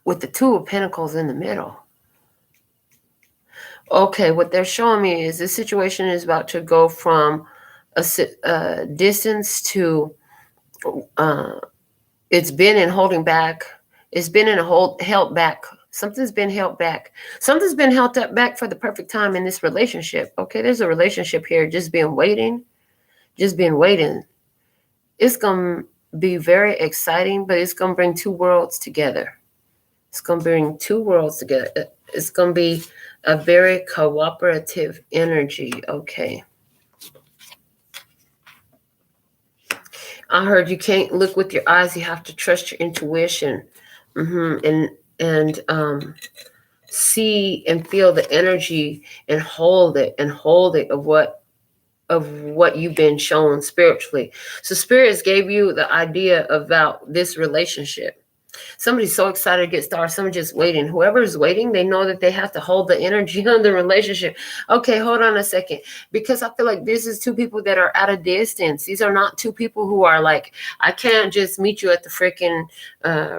[SPEAKER 1] With the Two of Pentacles in the middle. Okay, what they're showing me is this situation is about to go from a distance to It's been in holding back. It's been in held back. Something's been held back. Something's been held up back for the perfect time in this relationship. Okay, there's a relationship here just being waiting. Just being waiting. It's going to be very exciting, but it's going to bring two worlds together. It's going to bring two worlds together. It's going to be a very cooperative energy. Okay. I heard you can't look with your eyes. You have to trust your intuition, and see and feel the energy and hold it of what you've been shown spiritually. So spirits gave you the idea about this relationship. Somebody's so excited to get started. Someone just waiting. Whoever is waiting, they know that they have to hold the energy on the relationship. Okay, hold on a second. Because I feel like this is two people that are at a distance. These are not two people who are like, I can't just meet you at the freaking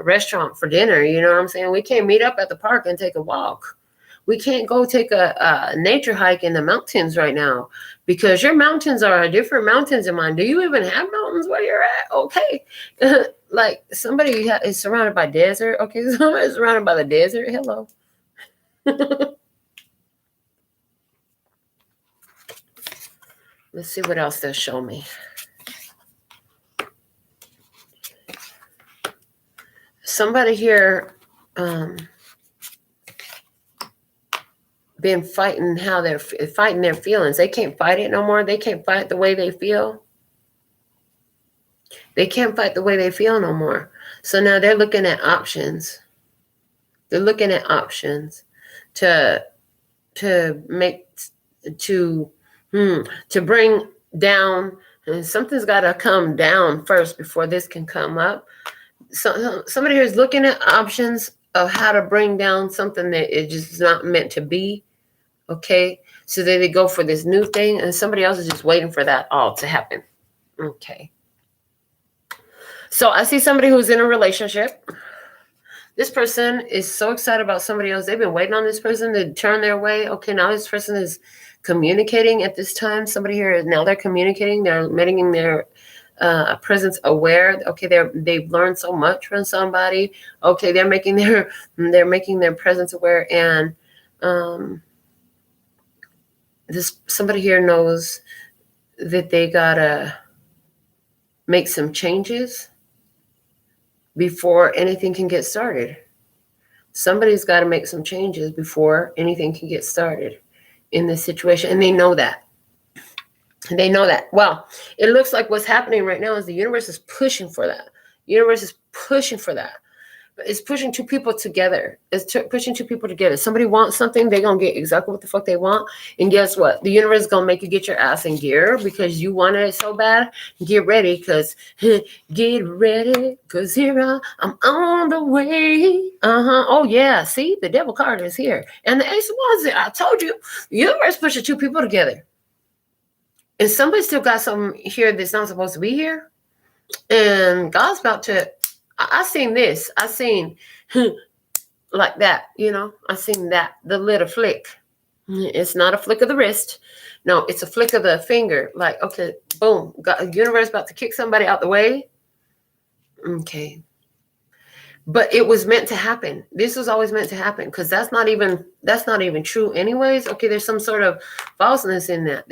[SPEAKER 1] restaurant for dinner. You know what I'm saying? We can't meet up at the park and take a walk. We can't go take a nature hike in the mountains right now because your mountains are different mountains than mine. Do you even have mountains where you're at? Okay. Like somebody is surrounded by desert. Okay, somebody's surrounded by the desert. Hello. Let's see what else they'll show me. Somebody here been fighting how they're fighting their feelings. They can't fight it no more. They can't fight the way they feel. They can't fight the way they feel no more. So now they're looking at options. They're looking at options to make to bring down. And something's got to come down first before this can come up. So somebody here is looking at options of how to bring down something that it just is not meant to be. Okay, so they go for this new thing, and somebody else is just waiting for that all to happen. Okay. So I see somebody who's in a relationship. This person is so excited about somebody else. They've been waiting on this person to turn their way. Okay, now this person is communicating at this time. Somebody here, now they're communicating. They're making their presence aware. Okay, they've learned so much from somebody. Okay, they're making their presence aware, and somebody here knows that they gotta make some changes before anything can get started. Somebody's got to make some changes before anything can get started in this situation. And they know that. They know that. Well, it looks like what's happening right now is the universe is pushing for that. The universe is pushing for that. It's pushing two people together. It's pushing two people together. Somebody wants something, they're going to get exactly what the fuck they want. And guess what? The universe is going to make you get your ass in gear because you wanted it so bad. Get ready because here I'm on the way. Oh, yeah. See, the devil card is here. And the ace of wands there. I told you, the universe pushing two people together. And somebody still got something here that's not supposed to be here. And God's about to... I seen this. I seen like that, I seen that, the little flick. It's not a flick of the wrist. No, it's a flick of the finger. Like, okay, boom. God, universe about to kick somebody out the way. Okay. But it was meant to happen. This was always meant to happen because that's not even true anyways. Okay, there's some sort of falseness in that.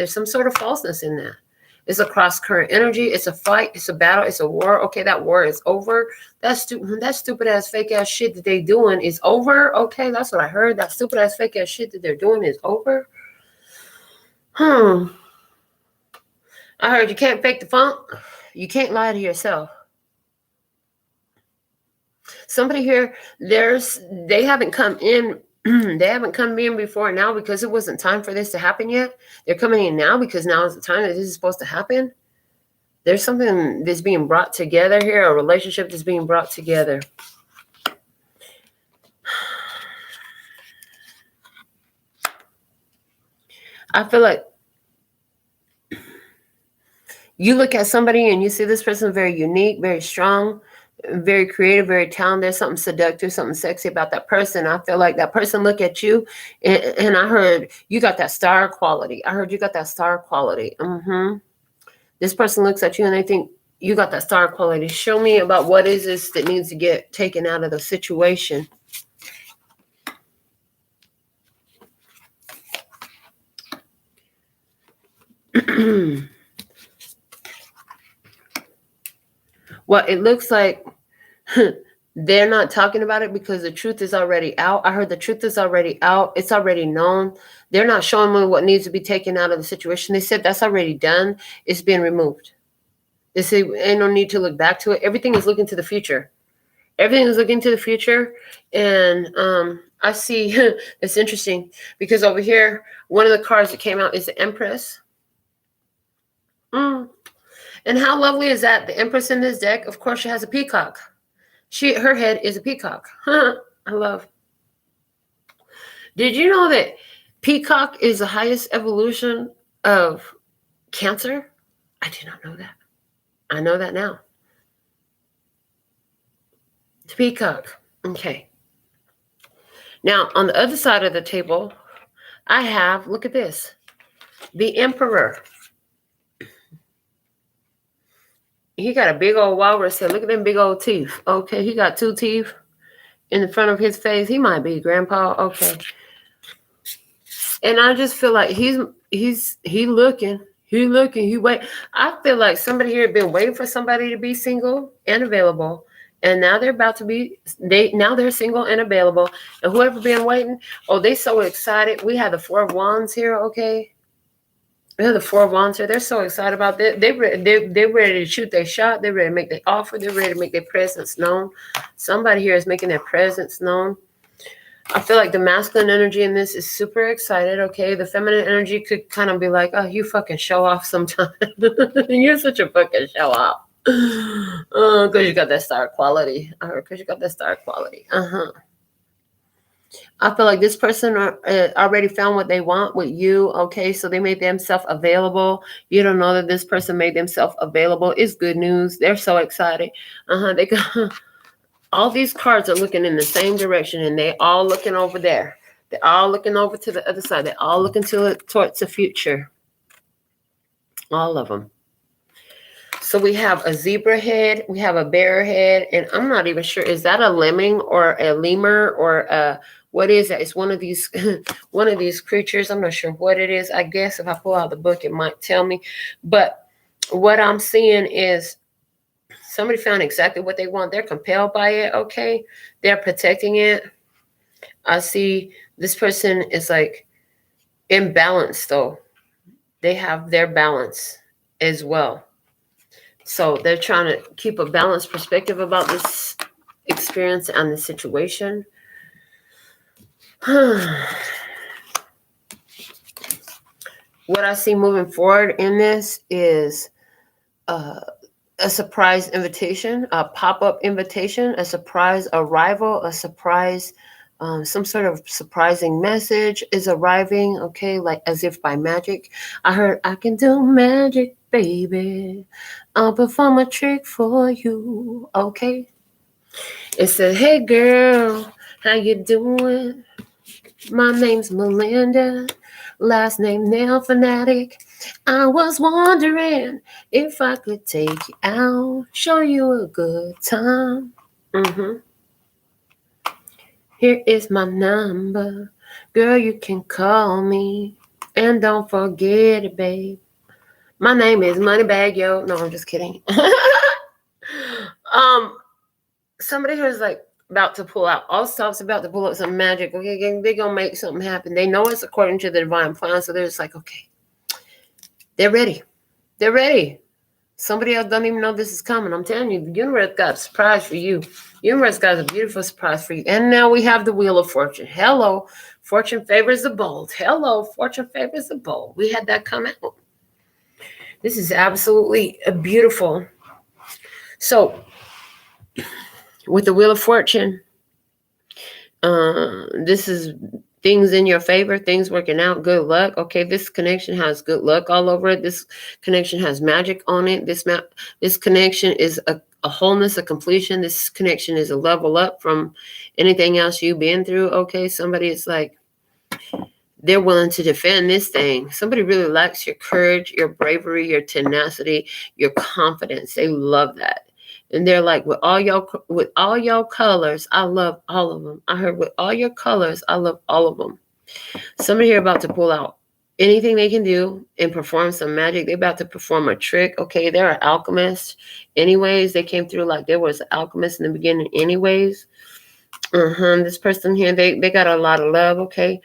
[SPEAKER 1] It's a cross-current energy. It's a fight. It's a battle. It's a war. Okay, that war is over. That stupid-ass, fake-ass shit that they doing is over. Okay, that's what I heard. That stupid-ass, fake-ass shit that they're doing is over. I heard you can't fake the funk. You can't lie to yourself. Somebody here, they haven't come in. They haven't come in before now because it wasn't time for this to happen yet. They're coming in now because now is the time that this is supposed to happen. There's something that's being brought together here, a relationship that's being brought together. I feel like you look at somebody and you see this person very unique, very strong, very creative, very talented. There's something seductive, something sexy about that person. I feel like that person look at you and I heard you got that star quality. This person looks at you and they think You got that star quality. Show me about what is this that needs to get taken out of the situation. Well, it looks like they're not talking about it because the truth is already out. I heard the truth is already out. It's already known. They're not showing me what needs to be taken out of the situation. They said that's already done. It's being removed. They say ain't no need to look back to it. Everything is looking to the future. Everything is looking to the future. And I see, it's interesting because over here, one of the cards that came out is the Empress. And how lovely is that? The Empress in this deck, of course, she has a peacock. Her head is a peacock. I love. Did you know that peacock is the highest evolution of Cancer? I did not know that. I know that now. The peacock. Okay. Now, on the other side of the table, I have, look at this, the Emperor. He got a big old walrus head. Look at them big old teeth. Okay, he got 2 teeth in the front of his face. He might be grandpa. Okay. And I just feel like he looking. He wait. I feel like somebody here had been waiting for somebody to be single and available. And now they're about to be, now they're single and available. And whoever been waiting, oh, they so excited. We have the 4 of Wands here, okay? We have the 4 of Wands here. They're so excited about that. They're ready to shoot their shot. They're ready to make their offer. They're ready to make their presence known. Somebody here is making their presence known. I feel like the masculine energy in this is super excited, okay? The feminine energy could kind of be like, oh, you fucking show off sometimes. You're such a fucking show off. Because you got that star quality. Because you got that star quality. I feel like this person already found what they want with you, okay? So they made themselves available. You don't know that this person made themselves available. It's good news. They're so excited. They got all these cards are looking in the same direction, and they all looking over there. They're all looking over to the other side. They're all looking towards the future. All of them. So we have a zebra head, we have a bear head, and I'm not even sure, is that a lemming or a lemur or what is that? It's one of these creatures. I'm not sure what it is. I guess if I pull out the book, it might tell me. But what I'm seeing is somebody found exactly what they want. They're compelled by it, okay? They're protecting it. I see this person is like imbalanced, though. They have their balance as well. So they're trying to keep a balanced perspective about this experience and the situation. What I see moving forward in this is a surprise invitation, a pop-up invitation, a surprise arrival, a surprise, some sort of surprising message is arriving, okay, like as if by magic. I heard, I can do magic, baby. I'll perform a trick for you, okay? It said, hey, girl, how you doing? My name's Melinda, last name NailFanatic. I was wondering if I could take you out, show you a good time. Here is my number. Girl, you can call me. And don't forget it, babe. My name is Moneybag Yo. No, I'm just kidding. Somebody who's like about to pull out. All stops about to pull up some magic. Okay, they're going to make something happen. They know it's according to the divine plan. So they're just like, okay. They're ready. They're ready. Somebody else don't even know this is coming. I'm telling you, the universe got a surprise for you. The universe got a beautiful surprise for you. And now we have the Wheel of Fortune. Hello. Fortune favors the bold. Hello. Fortune favors the bold. We had that come out. This is absolutely beautiful. So, with the Wheel of Fortune, this is things in your favor, things working out, good luck. Okay, this connection has good luck all over it. This connection has magic on it. This connection is a wholeness, a completion. This connection is a level up from anything else you've been through. Okay, somebody is like, they're willing to defend this thing. Somebody really likes your courage, your bravery, your tenacity, your confidence. They love that. And they're like, with all your colors, I love all of them. I heard with all your colors, I love all of them. Somebody here about to pull out anything they can do and perform some magic. They're about to perform a trick. Okay, they're an alchemist. Anyways, they came through like there was an alchemist in the beginning. Anyways, this person here, they got a lot of love. Okay,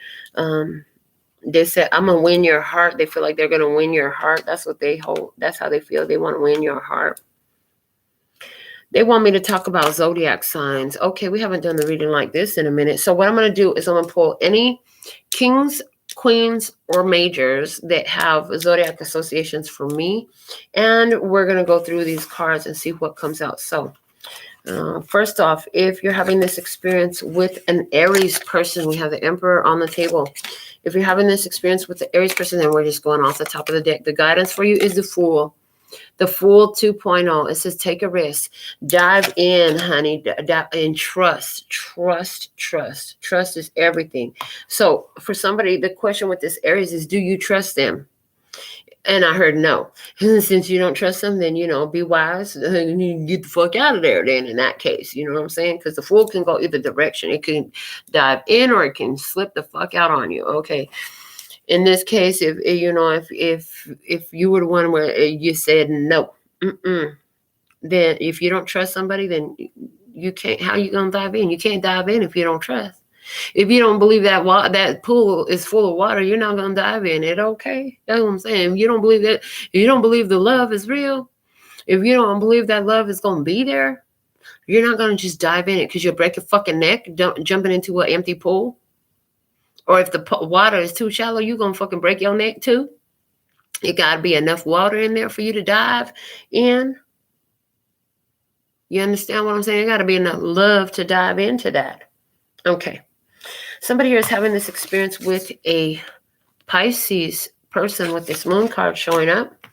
[SPEAKER 1] they said, I'm gonna win your heart. They feel like they're gonna win your heart. That's what they hold. That's how they feel. They want to win your heart. They want me to talk about zodiac signs. Okay, we haven't done the reading like this in a minute. So what I'm going to do is I'm going to pull any kings, queens, or majors that have zodiac associations for me. And we're going to go through these cards and see what comes out. So first off, if you're having this experience with an Aries person, we have the Emperor on the table. If you're having this experience with the Aries person, then we're just going off the top of the deck. The guidance for you is the Fool. The Fool 2.0. It says, take a risk. Dive in, honey. And trust. Trust is everything. So for somebody, the question with this Aries is, do you trust them? And I heard no. And since you don't trust them, then, be wise and you get the fuck out of there then in that case. You know what I'm saying? Because the Fool can go either direction. It can dive in or it can slip the fuck out on you. Okay. In this case, if you were the one where you said no, then if you don't trust somebody, then you can't. How you gonna dive in? You can't dive in if you don't trust. If you don't believe that pool is full of water, you're not gonna dive in it. Okay, that's what I'm saying. If you don't believe that, if you don't believe the love is real, if you don't believe that love is gonna be there, you're not gonna just dive in it because you'll break your fucking neck jumping into an empty pool. Or if the water is too shallow, you're going to fucking break your neck too. It got to be enough water in there for you to dive in. You understand what I'm saying? It got to be enough love to dive into that. Okay. Somebody here is having this experience with a Pisces person with this moon card showing up.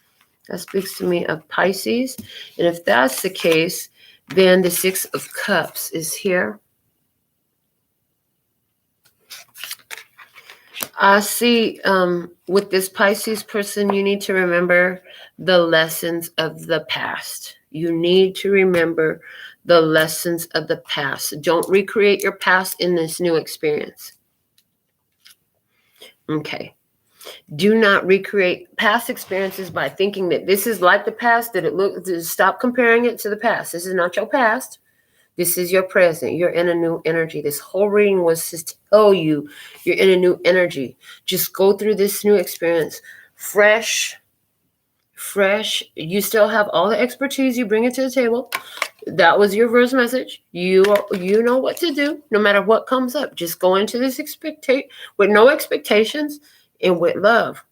[SPEAKER 1] That speaks to me of Pisces. And if that's the case, then the Six of Cups is here. I see with this Pisces person, you need to remember the lessons of the past. You need to remember the lessons of the past. Don't recreate your past in this new experience. Okay. Do not recreate past experiences by thinking that this is like the past, stop comparing it to the past. This is not your past. This is your present. You're in a new energy. This whole reading was to tell you you're in a new energy. Just go through this new experience. Fresh. You still have all the expertise. You bring it to the table. That was your first message. You know what to do no matter what comes up. Just go into this with no expectations and with love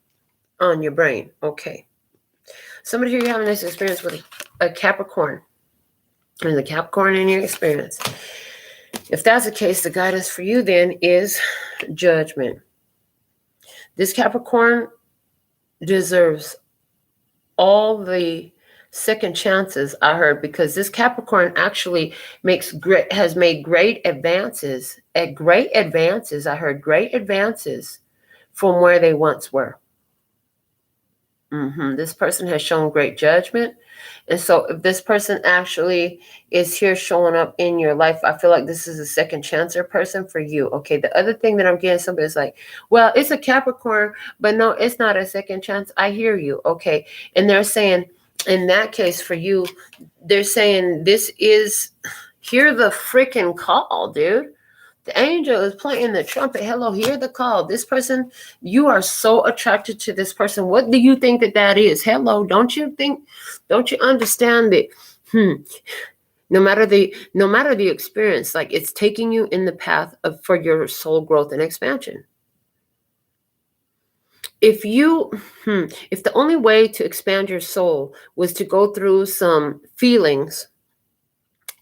[SPEAKER 1] on your brain. Okay. Somebody here, you're having this experience with a Capricorn. And the Capricorn in your experience. If that's the case, the guidance for you then is judgment. This Capricorn deserves all the second chances, I heard, because this Capricorn actually has made great advances. I heard great advances from where they once were. This person has shown great judgment. And so if this person actually is here showing up in your life, I feel like this is a second chancer person for you. Okay. The other thing that I'm getting, somebody's like, well, it's a Capricorn, but no, it's not a second chance. I hear you. Okay. And they're saying in that case for you, they're saying hear the freaking call, dude. The angel is playing the trumpet. Hello, hear the call. This person, you are so attracted to this person. What do you think that is? Hello, don't you understand that? No matter the experience, like it's taking you in the path for your soul growth and expansion. If the only way to expand your soul was to go through some feelings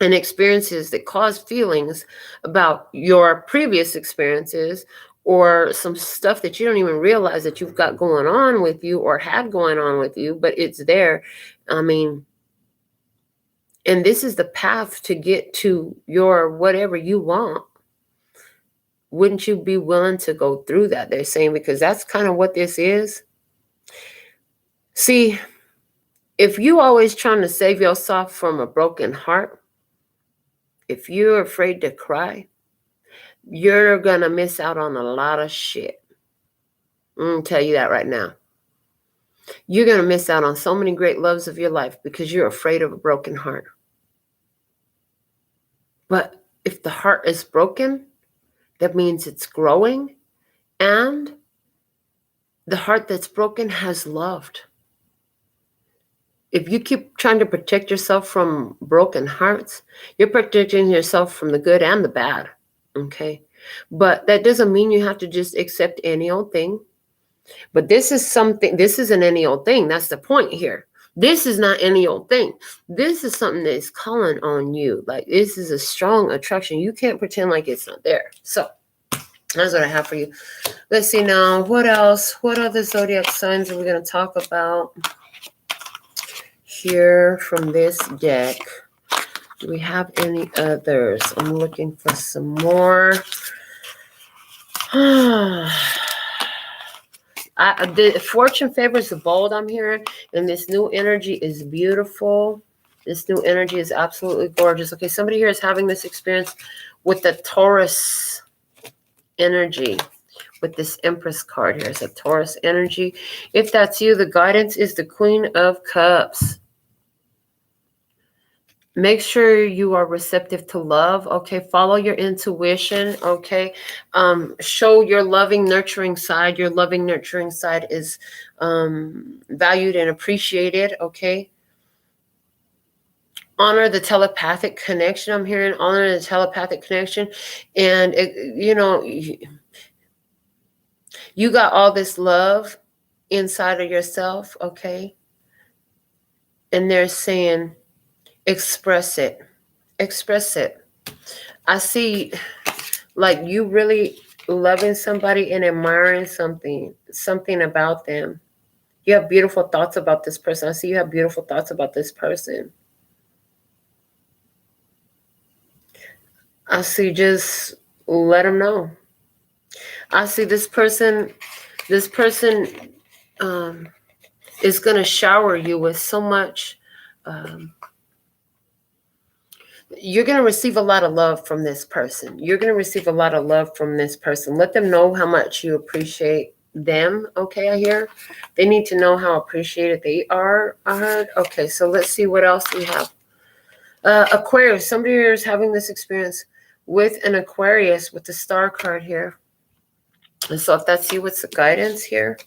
[SPEAKER 1] and experiences that cause feelings about your previous experiences or some stuff that you don't even realize that you've got going on with you or had going on with you, but it's there. I mean, and this is the path to get to your whatever you want. Wouldn't you be willing to go through that? They're saying, because that's kind of what this is. See, if you always trying to save yourself from a broken heart, if you're afraid to cry, you're going to miss out on a lot of shit. I'm going to tell you that right now. You're going to miss out on so many great loves of your life because you're afraid of a broken heart. But if the heart is broken, that means it's growing, and the heart that's broken has loved. If you keep trying to protect yourself from broken hearts, you're protecting yourself from the good and the bad, okay? But that doesn't mean you have to just accept any old thing. But this is an any old thing. That's the point here. This is not any old thing. This is something that is calling on you. Like, this is a strong attraction. You can't pretend like it's not there. So that's what I have for you. Let's see now. What else? What other zodiac signs are we going to talk about here from this deck? Do we have any others? I'm looking for some more. The fortune favors the bold, I'm hearing, and this new energy is beautiful. This new energy is absolutely gorgeous. Okay, somebody here is having this experience with the Taurus energy, with this Empress card here. It's a Taurus energy. If that's you, the guidance is the Queen of Cups. Make sure you are receptive to love, okay? Follow your intuition, okay? Show your loving, nurturing side. Your loving, nurturing side is valued and appreciated, okay? Honor the telepathic connection. I'm hearing honor the telepathic connection. And, you got all this love inside of yourself, okay? And they're saying, express it. Express it. I see like you really loving somebody and admiring something about them. You have beautiful thoughts about this person. I see you have beautiful thoughts about this person. I see just let them know. I see this person is going to shower you with so much you're going to receive a lot of love from this person. You're going to receive a lot of love from this person. Let them know how much you appreciate them. Okay, I hear. They need to know how appreciated they are. I heard. Okay, so let's see what else we have. Aquarius. Somebody here is having this experience with an Aquarius with the star card here. And so if that's you, what's the guidance here?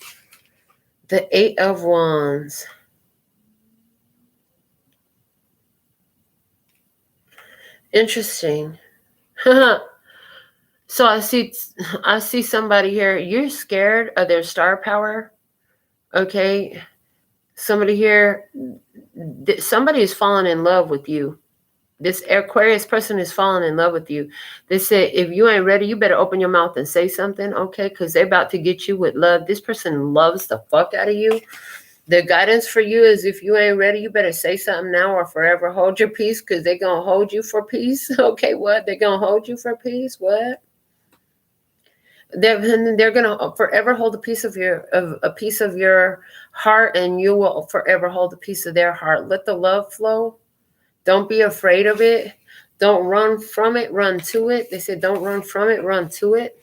[SPEAKER 1] The 8 of Wands. Interesting. So I see somebody here. You're scared of their star power. Okay. Somebody here, somebody is falling in love with you. This Aquarius person is falling in love with you. They say, if you ain't ready, you better open your mouth and say something, okay? Because they're about to get you with love. This person loves the fuck out of you. The guidance for you is, if you ain't ready, you better say something now or forever hold your peace, because they're going to hold you for peace. Okay, what? They're going to hold you for peace? What? They're going to forever hold a piece of your heart, and you will forever hold a piece of their heart. Let the love flow. Don't be afraid of it. Don't run from it. Run to it. They said don't run from it. Run to it.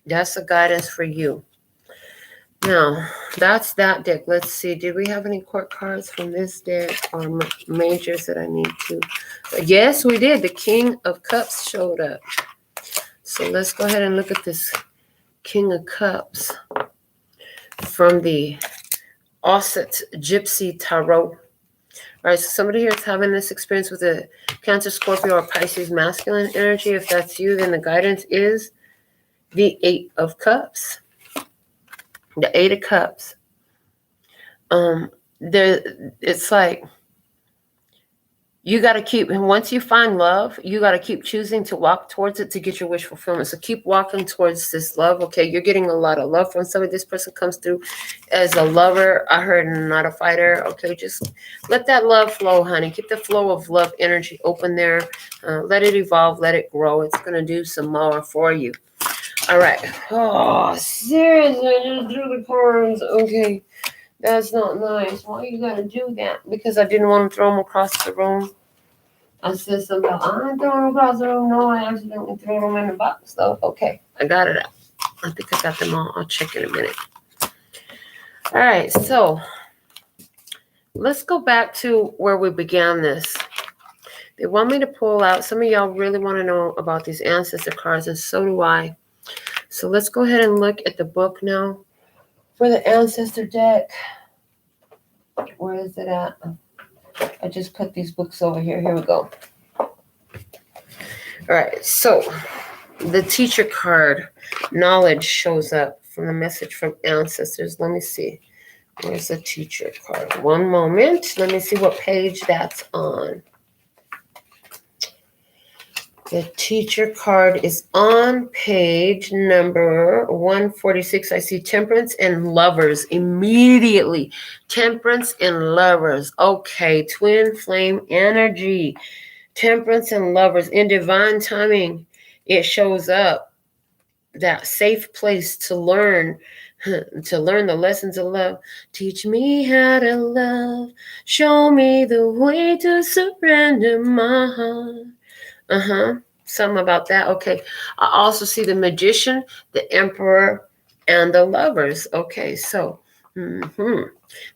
[SPEAKER 1] That's the guidance for you. Now, that's that deck. Let's see. Did we have any court cards from this deck or majors that I need to? Yes, we did. The King of Cups showed up. So let's go ahead and look at this King of Cups from the Osset Gypsy Tarot. All right, so somebody here is having this experience with a Cancer, Scorpio, or Pisces masculine energy. If that's you, then the guidance is the 8 of Cups. The 8 of Cups. It's like You got to keep, and once you find love, you got to keep choosing to walk towards it to get your wish fulfillment. So keep walking towards this love. Okay, you're getting a lot of love from somebody. This person comes through as a lover. I heard not a fighter. Okay, just let that love flow, honey. Keep the flow of love energy open there. Let it evolve. Let it grow. It's going to do some more for you. All right. Oh, seriously, I just drew the cards. Okay. That's not nice. Why you gotta do that? Because I didn't want to throw them across the room. I said something about, I'm throwing them across the room. No, I accidentally threw them in the box, though. Okay, I got it out. I think I got them all. I'll check in a minute. All right, so let's go back to where we began this. They want me to pull out. Some of y'all really want to know about these ancestor cards, and so do I. So let's go ahead and look at the book now for the ancestor deck. Where is it at? I just put these books over here. Here we go. All right. So the teacher card, knowledge, shows up from the message from ancestors. Let me see. Where's the teacher card? One moment. Let me see what page that's on. The teacher card is on page number 146. I see temperance and lovers immediately. Temperance and lovers. Okay, twin flame energy. Temperance and lovers. In divine timing, it shows up. That safe place to learn the lessons of love. Teach me how to love. Show me the way to surrender my heart. Something about that. Okay. I also see the magician, the emperor, and the lovers. Okay. So,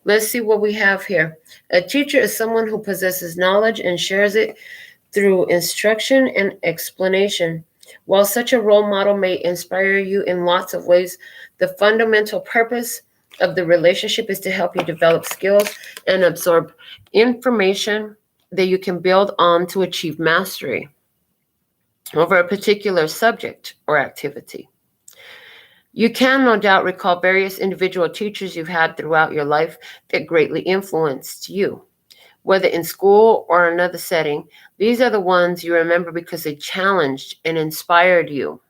[SPEAKER 1] let's see what we have here. A teacher is someone who possesses knowledge and shares it through instruction and explanation. While such a role model may inspire you in lots of ways, the fundamental purpose of the relationship is to help you develop skills and absorb information that you can build on to achieve mastery over a particular subject or activity. You can no doubt recall various individual teachers you've had throughout your life that greatly influenced you. Whether in school or another setting, these are the ones you remember because they challenged and inspired you.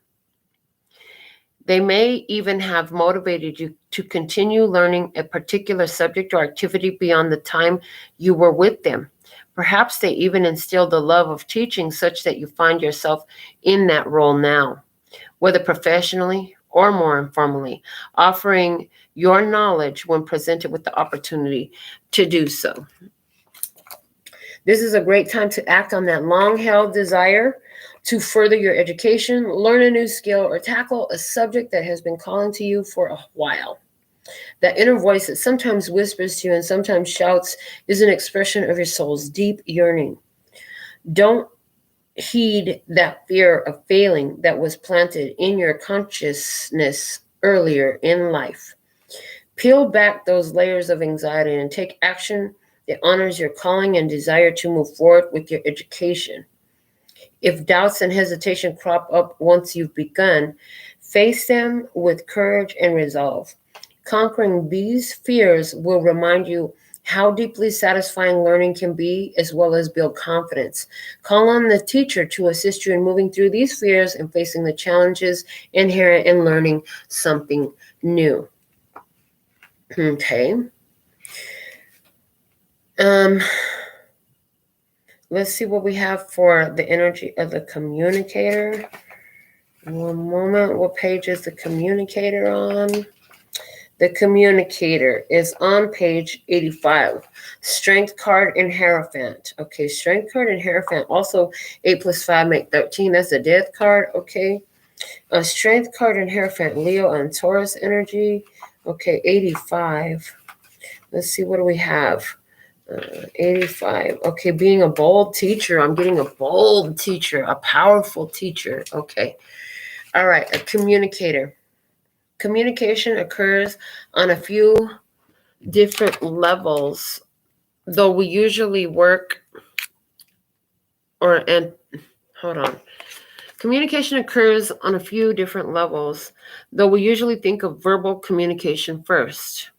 [SPEAKER 1] They may even have motivated you to continue learning a particular subject or activity beyond the time you were with them. Perhaps they even instilled the love of teaching such that you find yourself in that role now, whether professionally or more informally, offering your knowledge when presented with the opportunity to do so. This is a great time to act on that long-held desire to further your education, learn a new skill, or tackle a subject that has been calling to you for a while. That inner voice that sometimes whispers to you and sometimes shouts is an expression of your soul's deep yearning. Don't heed that fear of failing that was planted in your consciousness earlier in life. Peel back those layers of anxiety and take action that honors your calling and desire to move forward with your education. If doubts and hesitation crop up once you've begun, face them with courage and resolve. Conquering these fears will remind you how deeply satisfying learning can be, as well as build confidence. Call on the teacher to assist you in moving through these fears and facing the challenges inherent in learning something new. Okay. Let's see what we have for the energy of the communicator. One moment. What page is the communicator on? The communicator is on page 85. Strength card and Hierophant. Okay, Strength card and Hierophant. Also, 8 plus 5 make 13. That's the Death card. Okay. A Strength card and Hierophant. Leo and Taurus energy. Okay, 85. Let's see, what do we have? 85. Okay, being a bold teacher. I'm getting a bold teacher, a powerful teacher. Okay. All right, a communicator. Communication occurs on a few different levels, though we usually Communication occurs on a few different levels, though we usually think of verbal communication first.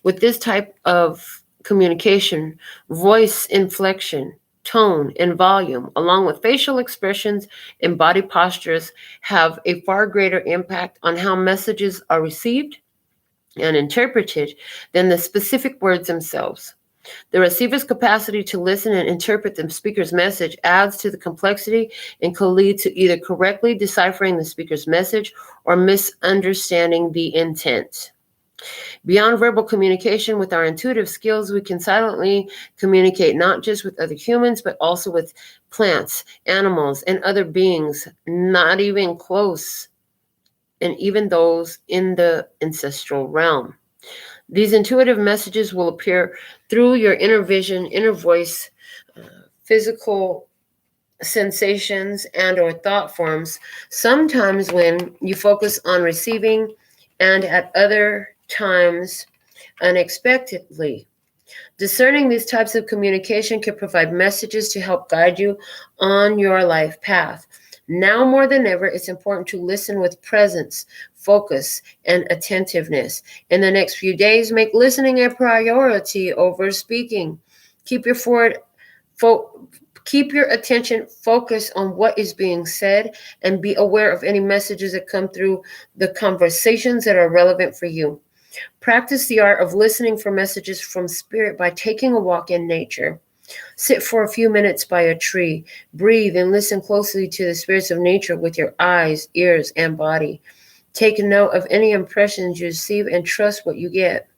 [SPEAKER 1] With this type of communication, voice inflection tone, and volume, along with facial expressions and body postures, have a far greater impact on how messages are received and interpreted than the specific words themselves. The receiver's capacity to listen and interpret the speaker's message adds to the complexity and can lead to either correctly deciphering the speaker's message or misunderstanding the intent. Beyond verbal communication, with our intuitive skills, we can silently communicate not just with other humans, but also with plants, animals, and other beings not even close, and even those in the ancestral realm. These intuitive messages will appear through your inner vision, inner voice, physical sensations, and or thought forms, sometimes when you focus on receiving, and at other times unexpectedly. Discerning these types of communication can provide messages to help guide you on your life path. Now more than ever, it's important to listen with presence, focus, and attentiveness. In the next few days, make listening a priority over speaking. Keep your attention focused on what is being said, and be aware of any messages that come through the conversations that are relevant for you. Practice the art of listening for messages from spirit by taking a walk in nature. Sit for a few minutes by a tree. Breathe and listen closely to the spirits of nature with your eyes, ears, and body. Take note of any impressions you receive and trust what you get.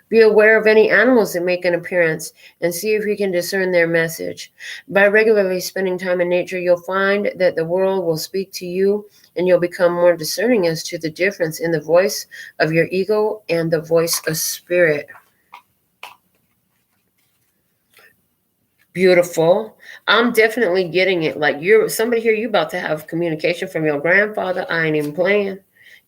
[SPEAKER 1] Be aware of any animals that make an appearance and see if you can discern their message. By regularly spending time in nature, you'll find that the world will speak to you, and you'll become more discerning as to the difference in the voice of your ego and the voice of spirit. Beautiful. I'm definitely getting it. Like, you're somebody here, you about to have communication from your grandfather. I ain't even playing.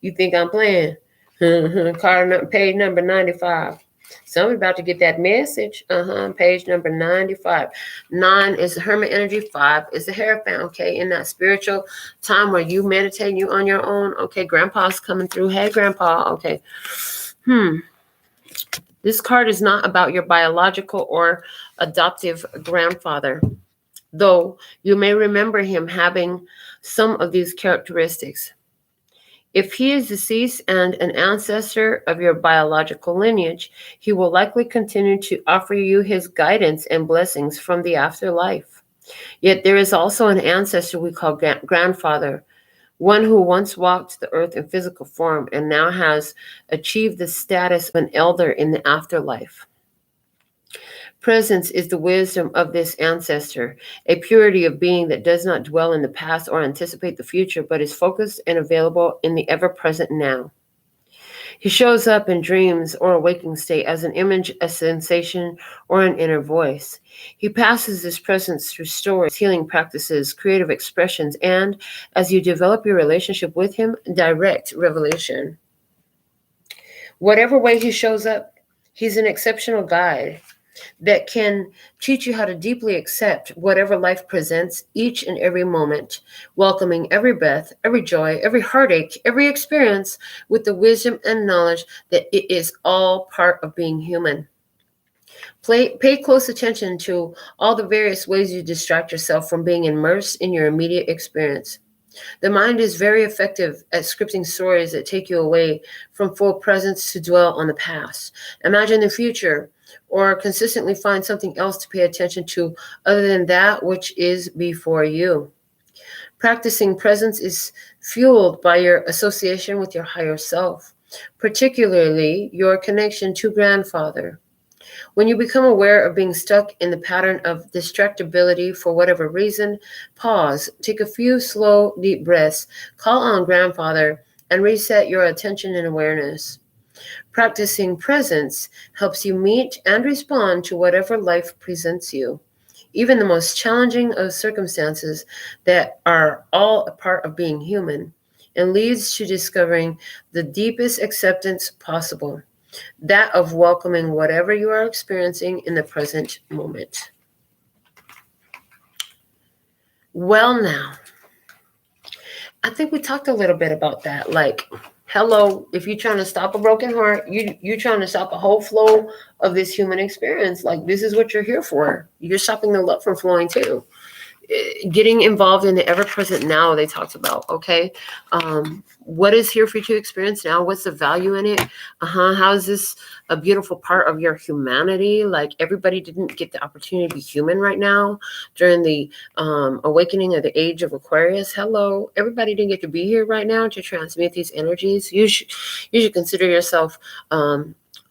[SPEAKER 1] You think I'm playing? Card page number 95. Somebody about to get that message. Page number 95. 9 is the hermit energy. 5 is the Hierophant. Okay, in that spiritual time where you meditate, you on your own. Okay, grandpa's coming through. Hey, grandpa. Okay. This card is not about your biological or adoptive grandfather, though you may remember him having some of these characteristics. If he is deceased and an ancestor of your biological lineage, he will likely continue to offer you his guidance and blessings from the afterlife. Yet there is also an ancestor we call grandfather, one who once walked the earth in physical form and now has achieved the status of an elder in the afterlife. Presence is the wisdom of this ancestor, a purity of being that does not dwell in the past or anticipate the future, but is focused and available in the ever-present now. He shows up in dreams or a waking state as an image, a sensation, or an inner voice. He passes this presence through stories, healing practices, creative expressions, and, as you develop your relationship with him, direct revelation. Whatever way he shows up, he's an exceptional guide that can teach you how to deeply accept whatever life presents each and every moment, welcoming every breath, every joy, every heartache, every experience with the wisdom and knowledge that it is all part of being human. Pay close attention to all the various ways you distract yourself from being immersed in your immediate experience. The mind is very effective at scripting stories that take you away from full presence to dwell on the past. Imagine the future, or consistently find something else to pay attention to other than that which is before you. Practicing presence is fueled by your association with your higher self, particularly your connection to grandfather. When you become aware of being stuck in the pattern of distractibility for whatever reason, pause, take a few slow, deep breaths, call on grandfather, and reset your attention and awareness. Practicing presence helps you meet and respond to whatever life presents you, even the most challenging of circumstances that are all a part of being human, and leads to discovering the deepest acceptance possible, that of welcoming whatever you are experiencing in the present moment. Well, now, I think we talked a little bit about that, like Hello, if you're trying to stop a broken heart, you're trying to stop a whole flow of this human experience. Like, this is what you're here for. You're stopping the love from flowing too. Getting involved in the ever-present now, they talked about. Okay, what is here for you to experience now? What's the value in it? How is this a beautiful part of your humanity? Like, everybody didn't get the opportunity to be human right now during the awakening of the age of Aquarius. Hello, everybody didn't get to be here right now to transmit these energies. You should consider yourself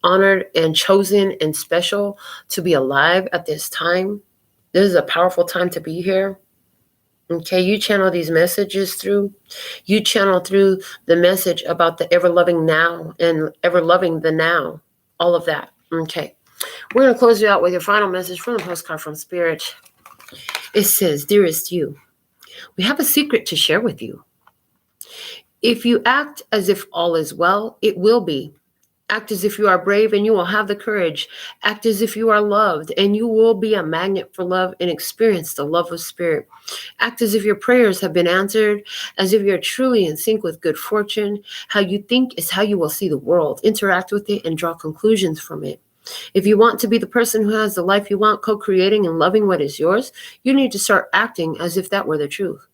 [SPEAKER 1] honored and chosen and special to be alive at this time. This is a powerful time to be here. Okay, you channel these messages through. You channel through the message about the ever-loving now and ever-loving the now. All of that. Okay. We're going to close you out with your final message from the postcard from Spirit. It says, "Dearest you, we have a secret to share with you. If you act as if all is well, it will be. Act as if you are brave and you will have the courage. Act as if you are loved and you will be a magnet for love and experience the love of Spirit. Act as if your prayers have been answered, as if you're truly in sync with good fortune. How you think is how you will see the world. Interact with it and draw conclusions from it. If you want to be the person who has the life you want, co-creating and loving what is yours, you need to start acting as if that were the truth.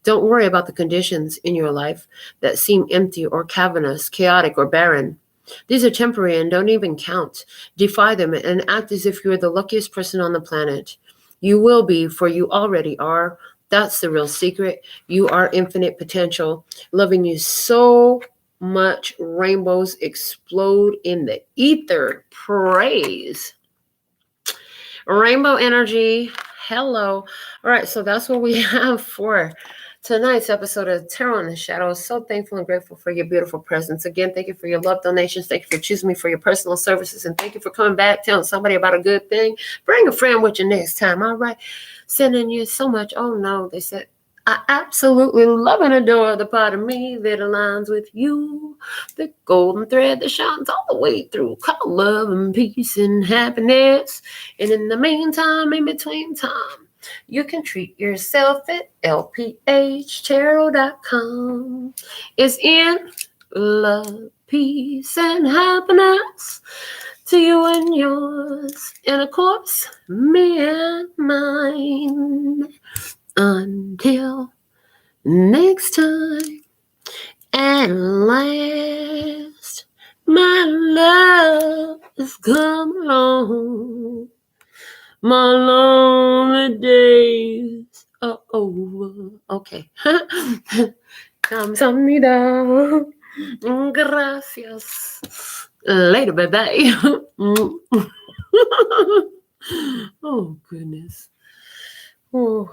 [SPEAKER 1] Don't worry about the conditions in your life that seem empty or cavernous, chaotic or barren. These are temporary and don't even count. Defy them and act as if you are the luckiest person on the planet. You will be, for you already are. That's the real secret. You are infinite potential. Loving you so much. Rainbows explode in the ether. Praise. Rainbow energy. Hello. All right, so that's what we have for tonight's episode of Tarot in the Shadows. So thankful and grateful for your beautiful presence. Again, thank you for your love donations. Thank you for choosing me for your personal services. And thank you for coming back, telling somebody about a good thing. Bring a friend with you next time. All right. Sending you so much. Oh, no. They said, I absolutely love and adore the part of me that aligns with you. The golden thread that shines all the way through. Call love and peace and happiness. And in the meantime, in between time, you can treat yourself at LPHtarot.com. It's in love, peace, and happiness to you and yours. And of course, me and mine. Until next time. At last, my love has come along. My lonely days are over. Okay. Kamsahamnida. Gracias. Later, bye-bye. Oh, goodness. Oh.